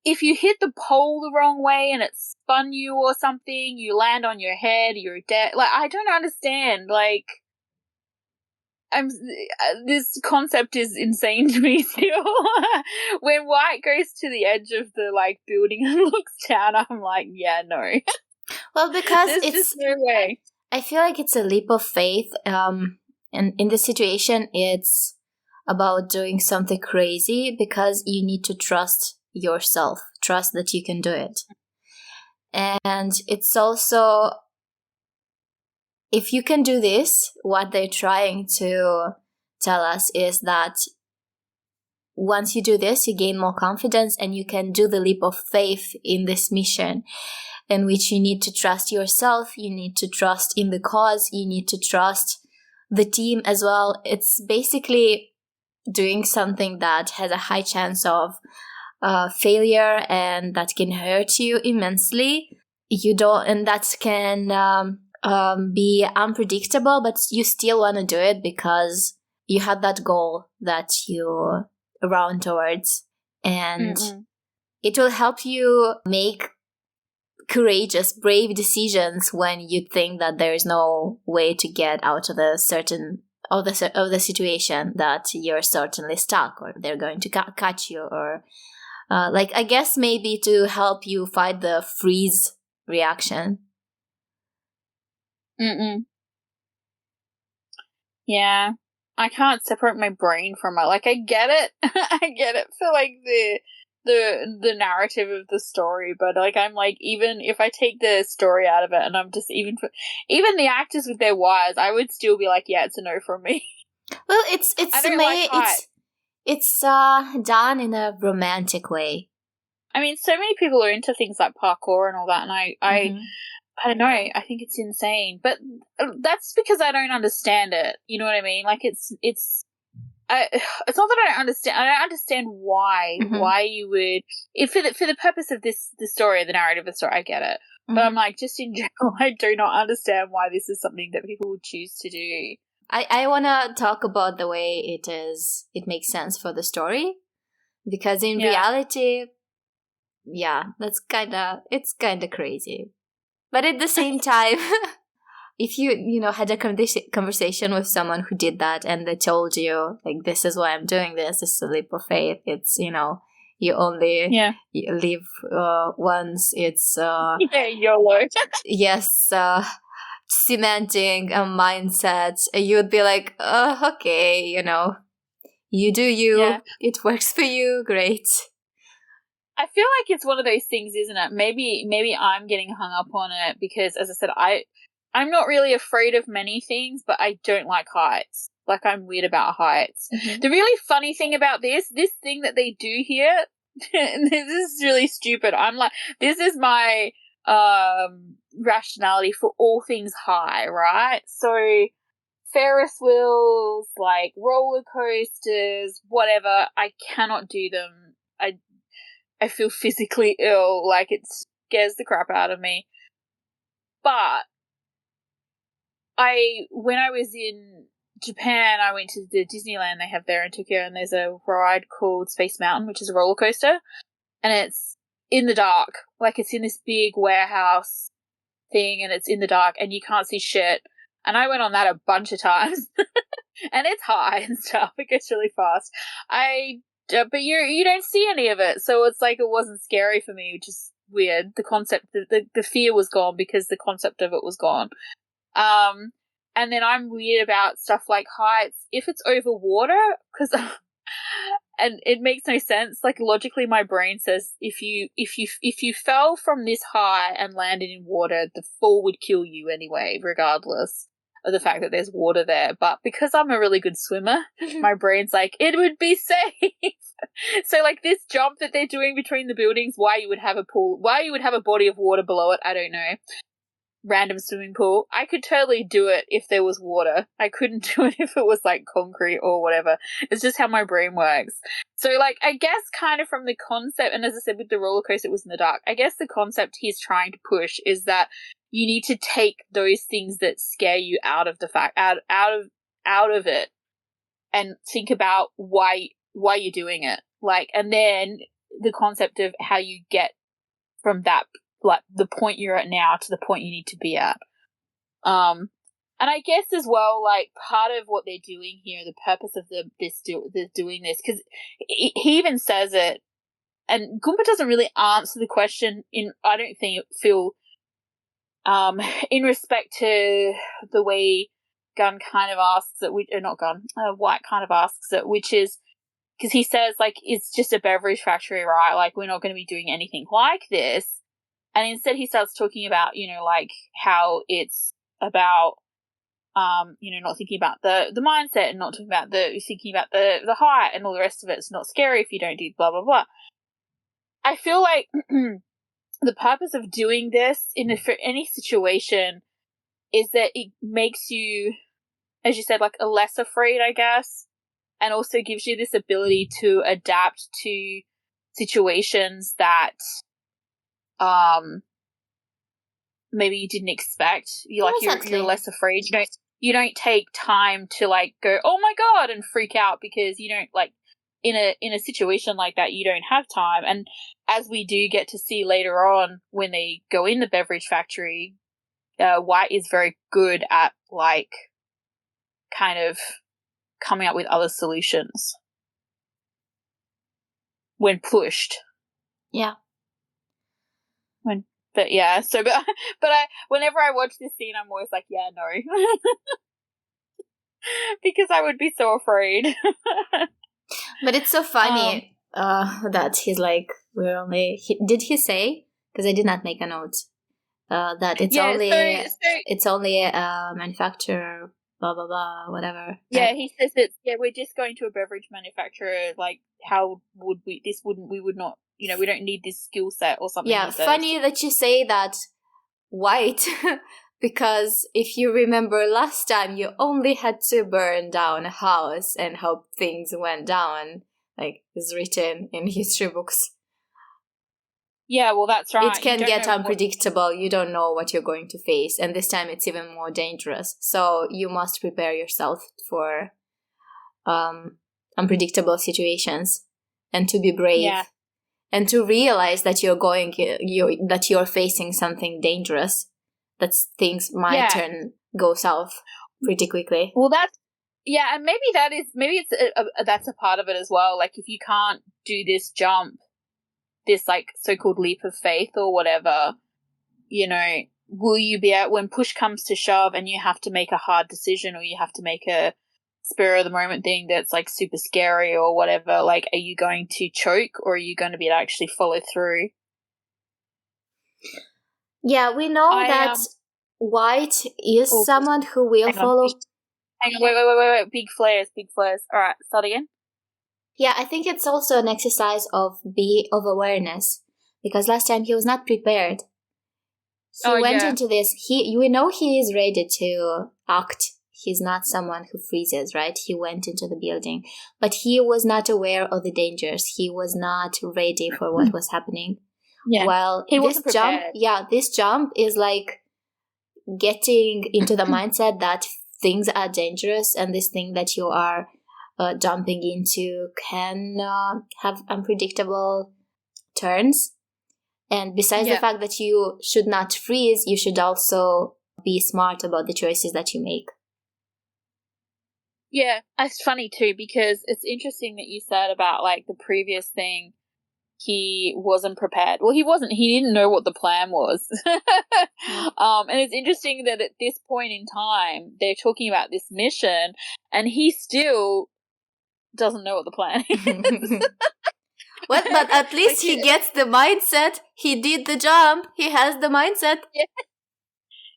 if you hit the pole the wrong way and it spun you or something, you land on your head, you're dead. Like, I don't understand. Like, this concept is insane to me still. When White goes to the edge of the like building and looks down, I'm like, yeah, no. Well, because there's just no way. I feel like it's a leap of faith. And in this situation, it's about doing something crazy because you need to trust yourself, trust that you can do it. And it's also, if you can do this, what they're trying to tell us is that once you do this, you gain more confidence and you can do the leap of faith in this mission, in which you need to trust yourself, you need to trust in the cause, you need to trust the team as well. It's basically doing something that has a high chance of failure and that can hurt you immensely. And that can be unpredictable, but you still want to do it because you had that goal that you round towards, and it will help you make courageous, brave decisions when you think that there is no way to get out of the situation, that you're certainly stuck or they're going to catch you, or like, I guess maybe to help you fight the freeze reaction. Yeah, I can't separate my brain from it. Like, I get it. I get it for like the narrative of the story, but like, I'm like, even if I take the story out of it and I'm just even the actors with their wires, I would still be like, yeah, it's a no from me. Well, it's done in a romantic way. I mean, so many people are into things like parkour and all that, and I don't know, I think it's insane, but that's because I don't understand it. You know what I mean? Like, it's not that I don't understand. I don't understand why you would, for the purpose of the story, the narrative of the story, I get it. But I'm like, just in general, I do not understand why this is something that people would choose to do. I want to talk about the way it makes sense for the story, because in reality, yeah, it's kind of crazy. But at the same time, if you had a conversation with someone who did that and they told you, like, this is why I'm doing this is a leap of faith, it's, you only live once, it's YOLO. Yes, cementing a mindset, you would be like, okay, you do you, it works for you, great. I feel like it's one of those things, isn't it? Maybe I'm getting hung up on it because, as I said, I'm not really afraid of many things, but I don't like heights. Like, I'm weird about heights. Mm-hmm. The really funny thing about this thing that they do here, this is really stupid. I'm like, this is my rationality for all things high, right? So Ferris wheels, like roller coasters, whatever, I cannot do them. I feel physically ill, like it scares the crap out of me. But when I was in Japan, I went to the Disneyland they have there in Tokyo, and there's a ride called Space Mountain, which is a roller coaster, and it's in the dark. Like, it's in this big warehouse thing, and it's in the dark, and you can't see shit. And I went on that a bunch of times, and it's high and stuff. It goes really fast. But you don't see any of it, so it's like it wasn't scary for me, which is weird. The concept, the fear was gone because the concept of it was gone. And then I'm weird about stuff like heights if it's over water, because and it makes no sense. Like, logically, my brain says if you fell from this high and landed in water, the fall would kill you anyway, regardless of the fact that there's water there. But because I'm a really good swimmer, my brain's like, it would be safe. So, like, this jump that they're doing between the buildings, why you would have a pool, why you would have a body of water below it, I don't know. Random swimming pool. I could totally do it if there was water. I couldn't do it if it was like concrete or whatever. It's just how my brain works. So, like, I guess kind of from the concept, and as I said with the roller coaster, it was in the dark. I guess the concept he's trying to push is that you need to take those things that scare you out of the fact, out of it, and think about why you're doing it. Like, and then the concept of how you get from that, like, the point you're at now to the point you need to be at. And I guess as well, like, part of what they're doing here, the purpose of doing this, because he even says it, and Goomba doesn't really answer the question I don't feel, in respect to the way Gun kind of asks it, White kind of asks it, which is, because he says, like, it's just a beverage factory, right? Like, we're not going to be doing anything like this. And instead he starts talking about, like, how it's about, not thinking about the mindset and not thinking about thinking about the height and all the rest of it. It's not scary if you don't do blah, blah, blah. I feel like the purpose of doing this for any situation is that it makes you, as you said, like, a less afraid, I guess, and also gives you this ability to adapt to situations that maybe you didn't expect. You're less afraid. You don't take time to, like, go, oh my god, and freak out, because you don't, like, in a situation like that, you don't have time. And as we do get to see later on when they go in the beverage factory, White is very good at, like, kind of coming up with other solutions when pushed. Yeah. But whenever I watch this scene, I'm always like, yeah, no. Because I would be so afraid. But it's so funny that he's like, did he say? Because I did not make a note. That it's only a manufacturer, blah blah blah, whatever. Yeah, he says that. Yeah, we're just going to a beverage manufacturer. Like, how would we? We would not. We don't need this skill set or something. Yeah, funny that you say that, White, because if you remember last time, you only had to burn down a house and how things went down, like is written in history books. Yeah, well, that's right. It can get unpredictable. You don't know what you're going to face, and this time it's even more dangerous. So you must prepare yourself for unpredictable situations, and to be brave. Yeah. And to realize that you're facing something dangerous, that things might go south pretty quickly. Well, and maybe that's a part of it as well. Like, if you can't do this jump, this, like, so-called leap of faith or whatever, will you be when push comes to shove and you have to make a hard decision, or you have to make a spur of the moment thing that's like super scary or whatever, like are you going to choke or are you going to be able to actually follow through? Yeah, we know that White is someone who will follow. Hang on, wait. Big flares. All right, start again. Yeah, I think it's also an exercise of awareness, because last time he was not prepared. He went into this. We know he is ready to act. He's not someone who freezes, right? He went into the building, but he was not aware of the dangers. He was not ready for what was happening. Yeah. While this jump is like getting into the mindset that things are dangerous, and this thing that you are jumping into can have unpredictable turns. And besides the fact that you should not freeze, you should also be smart about the choices that you make. Yeah, it's funny too, because it's interesting that you said about like the previous thing, he wasn't prepared. Well, he didn't know what the plan was. And it's interesting that at this point in time, they're talking about this mission and he still doesn't know what the plan is. Well, but at least he gets the mindset. He did the jump. He has the mindset. Yeah.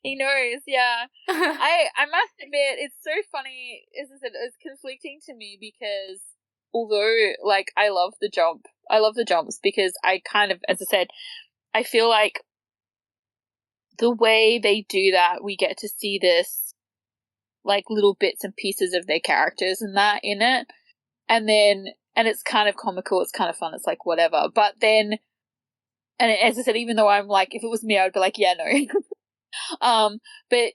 He knows, yeah. I must admit, it's so funny. As I said, it's conflicting to me because although, like, I love the jumps because I kind of, as I said, I feel like the way they do that, we get to see this, like, little bits and pieces of their characters and that in it. And it's kind of comical, it's kind of fun, it's like, whatever. But then, and as I said, even though I'm like, if it was me, I would be like, yeah, no. But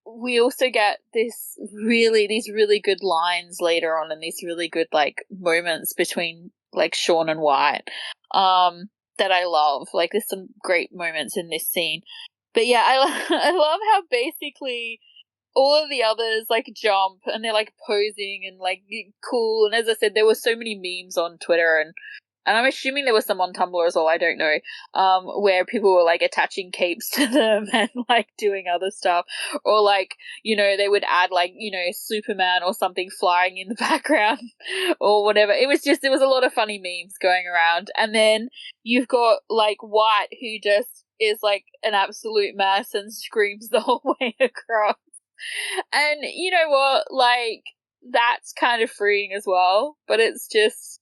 we also get these really good lines later on and these really good, like, moments between, like, Sean and White, that I love. Like, there's some great moments in this scene. But yeah, I love how basically all of the others, like, jump and they're, like, posing and, like, cool. And as I said, there were so many memes on Twitter and I'm assuming there was some on Tumblr as well, I don't know, where people were, like, attaching capes to them and, like, doing other stuff. Or, like, you know, they would add, like, you know, Superman or something flying in the background or whatever. There was a lot of funny memes going around. And then you've got, like, White, who just is, like, an absolute mess and screams the whole way across. And you know what? Like, that's kind of freeing as well, but it's just,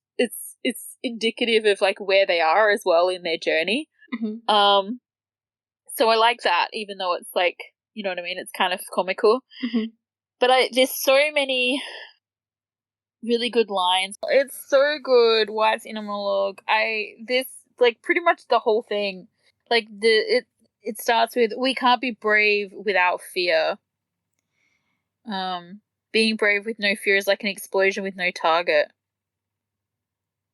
it's indicative of, like, where they are as well in their journey. Mm-hmm. So I like that, even though it's, like, you know what I mean? It's kind of comical. Mm-hmm. But there's so many really good lines. It's so good. White's inner monologue. Like, pretty much the whole thing. Like, it starts with, we can't be brave without fear. Being brave with no fear is like an explosion with no target.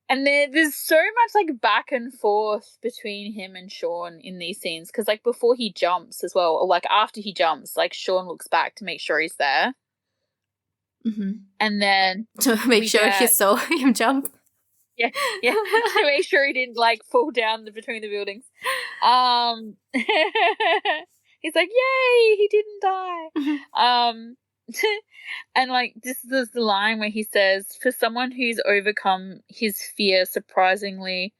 And there's so much, like, back and forth between him and Sean in these scenes. Because, like, before he jumps as well, or, like, after he jumps, like, Sean looks back to make sure he's there. Mm-hmm. And then to make sure he saw him jump. Yeah. To make sure he didn't, like, fall down between the buildings. He's like, yay, he didn't die. Mm-hmm. And, like, this is the line where he says, for someone who's overcome his fear, it surprisingly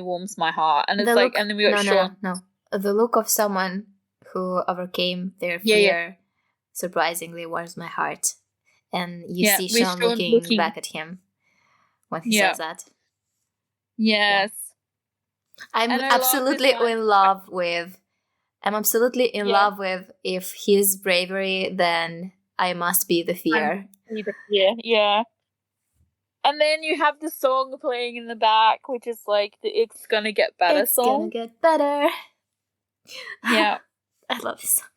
warms my heart. And it's and then we got Sean. No. The look of someone who overcame their fear surprisingly warms my heart. And you see Sean looking back at him when he says that. Yes. I'm absolutely in love with if he's bravery, then I must be the fear. Yeah. And then you have the song playing in the back, which is like the It's Gonna Get Better song. It's gonna get better. Yeah. I love this song.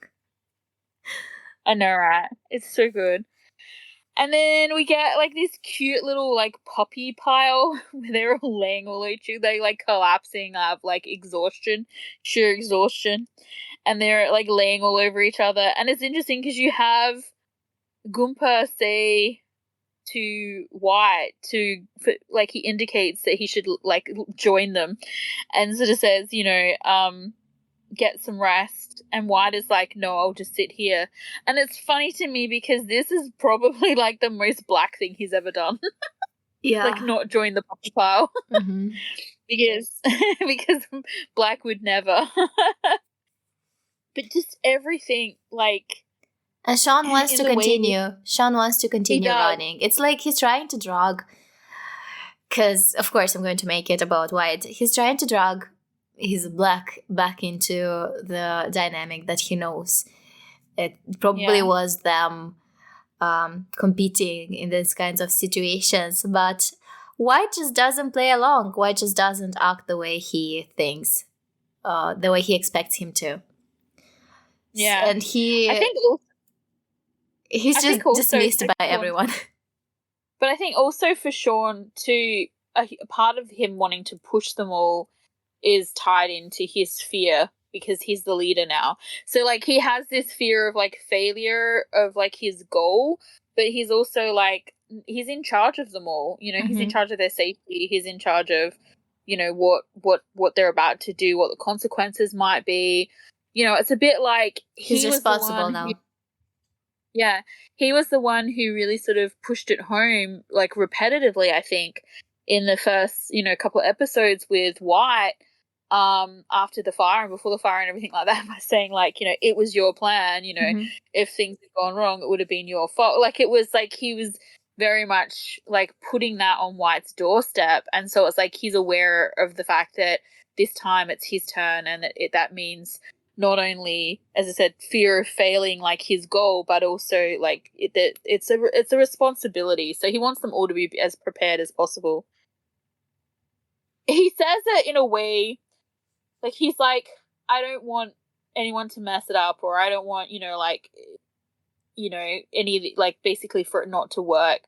I know, right? It's so good. And then we get, like, this cute little, like, puppy pile where they're all laying all each other. They, like, collapsing of, like, sheer exhaustion. And they're, like, laying all over each other. And it's interesting because you have Goompa say to White like, he indicates that he should, like, join them. And sort of says, you know, get some rest, and White is like, no, I'll just sit here. And it's funny to me because this is probably like the most Black thing he's ever done. Yeah. Like not join the puppy pile. Mm-hmm. because Black would never. But just everything, like. And Sean wants to continue. Sean wants to continue running. It's like he's trying to drag, because of course I'm going to make it about White. He's trying to drag his Black back into the dynamic that he knows. It probably was them competing in these kinds of situations, but White just doesn't play along. White just doesn't act the way he thinks, the way he expects him to. Yeah. And I think he's just dismissed by everyone. But I think also for Sean, too, a part of him wanting to push them all is tied into his fear, because he's the leader now. So, like, he has this fear of, like, failure of, like, his goal, but he's also, like, he's in charge of them all. You know, he's in charge of their safety. He's in charge of, you know, what they're about to do, what the consequences might be. You know, it's a bit like he's responsible now. Yeah, he was the one who really sort of pushed it home, like, repetitively, I think, in the first, you know, couple of episodes with White, after the fire and before the fire and everything like that, by saying, like, you know, it was your plan, you know, if things had gone wrong, it would have been your fault. Like, it was like he was very much, like, putting that on White's doorstep. And so it's like he's aware of the fact that this time it's his turn, and that means not only, as I said, fear of failing, like, his goal, but also, like, it's a responsibility. So he wants them all to be as prepared as possible. He says it in a way, like, he's like, I don't want anyone to mess it up, or I don't want, you know, like, you know, any, like, basically for it not to work.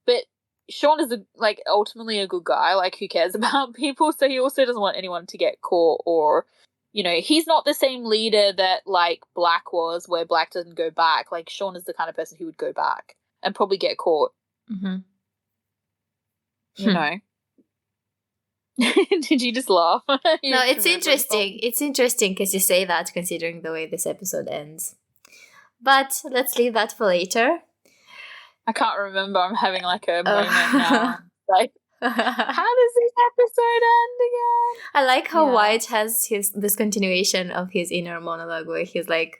But Sean is, like, ultimately a good guy, like, who cares about people, so he also doesn't want anyone to get caught, or, you know, he's not the same leader that, like, Black was, where Black doesn't go back. Like, Sean is the kind of person who would go back and probably get caught. You know. Did you just laugh? No, it's interesting. It's interesting because you say that, considering the way this episode ends. But let's leave that for later. I can't remember. I'm having, like, a moment now. Like, how does this episode end again? I like how White has this continuation of his inner monologue, where he's like,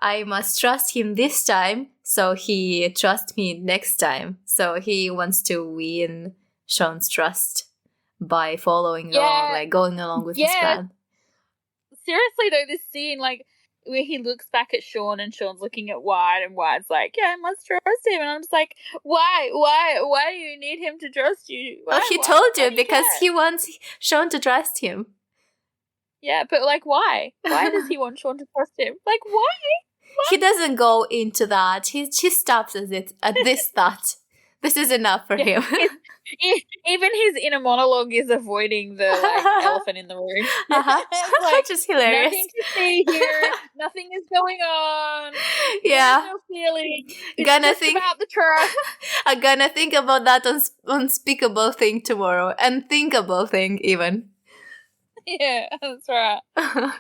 I must trust him this time, so he trusts me next time. So he wants to win Sean's trust by following along, like, going along with his plan. Seriously, though, this scene, like, where he looks back at Sean and Sean's looking at White, and White's like, yeah, I must trust him. And I'm just like, why do you need him to trust you? He told you because he wants Sean to trust him. Yeah, but, like, why? Why does he want Sean to trust him? Like, why? He doesn't go into that. He stops at this thought. This is enough for him. Even his inner monologue is avoiding the, like, elephant in the room. Like, just hilarious. Nothing to see here. Nothing is going on. Yeah. There's no feeling. It's gonna just think about the trash. I'm gonna think about that unspeakable thing tomorrow. Unthinkable thing, even. Yeah, that's right. But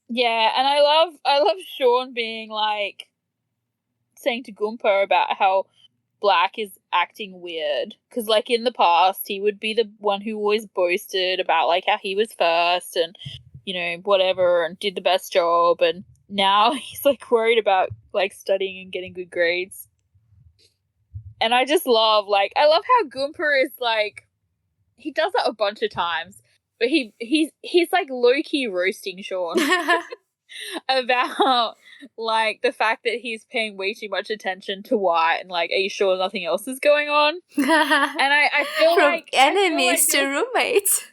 yeah, and I love Sean being, like, saying to Gunpei about how Black is acting weird, because, like, in the past he would be the one who always boasted about, like, how he was first and, you know, whatever, and did the best job, and now he's, like, worried about, like, studying and getting good grades. And I just love how Gunpei is, like, he does that a bunch of times, but he's like low-key roasting Sean about, like, the fact that he's paying way too much attention to White, and, like, are you sure nothing else is going on? And I feel from like enemies to roommates.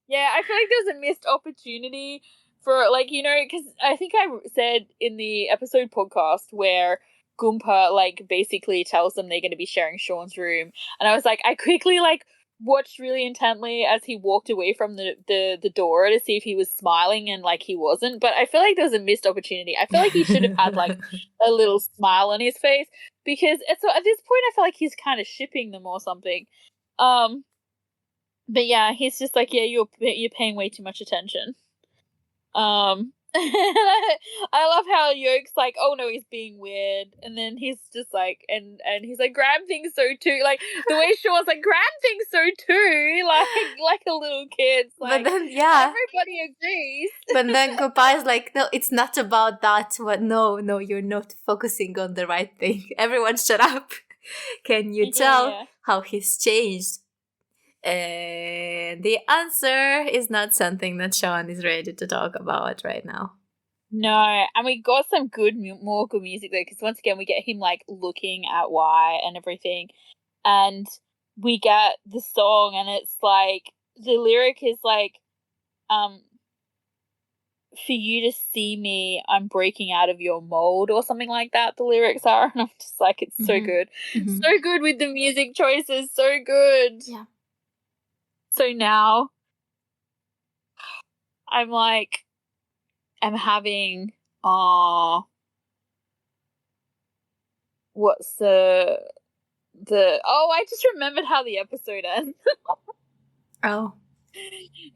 Yeah, I feel like there's a missed opportunity for, like, you know, because I think I said in the episode podcast where Gunpei, like, basically tells them they're going to be sharing Sean's room, and I was like, I quickly, like, watched really intently as he walked away from the door to see if he was smiling, and, like, he wasn't. But I feel like there was a missed opportunity. I feel like he should have had, like, a little smile on his face, because at this point I feel like he's kind of shipping them or something. But yeah, he's just like, yeah, you're paying way too much attention. I love how Yoke's like, oh no, he's being weird, and then he's just like, and he's like, Graham thinks so too. Like the way Sean's like, Graham thinks so too, like a little kid. Like, but then everybody agrees. But then Gopal's like, no, it's not about that. What? No, you're not focusing on the right thing. Everyone, shut up. Can you tell how he's changed? And the answer is not something that Sean is ready to talk about right now. No, and we got some more good music there, because once again we get him like looking at Y and everything, and we get the song, and it's like the lyric is like, for you to see me, I'm breaking out of your mold, or something like that. The lyrics are, and I'm just like, it's so good, so good with the music choices, so good. Yeah. So now I'm like, I'm having what's the I just remembered how the episode ends. Oh.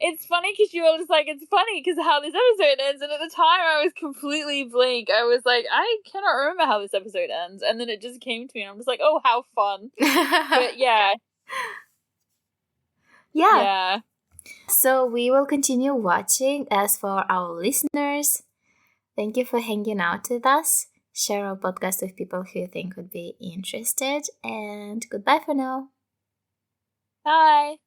It's funny because you were just like, it's funny because how this episode ends, and at the time I was completely blank. I was like, I cannot remember how this episode ends, and then it just came to me, and I'm just like, oh, how fun. But yeah. So we will continue watching. As for our listeners, thank you for hanging out with us. Share our podcast with people who you think would be interested, and goodbye for now. Bye.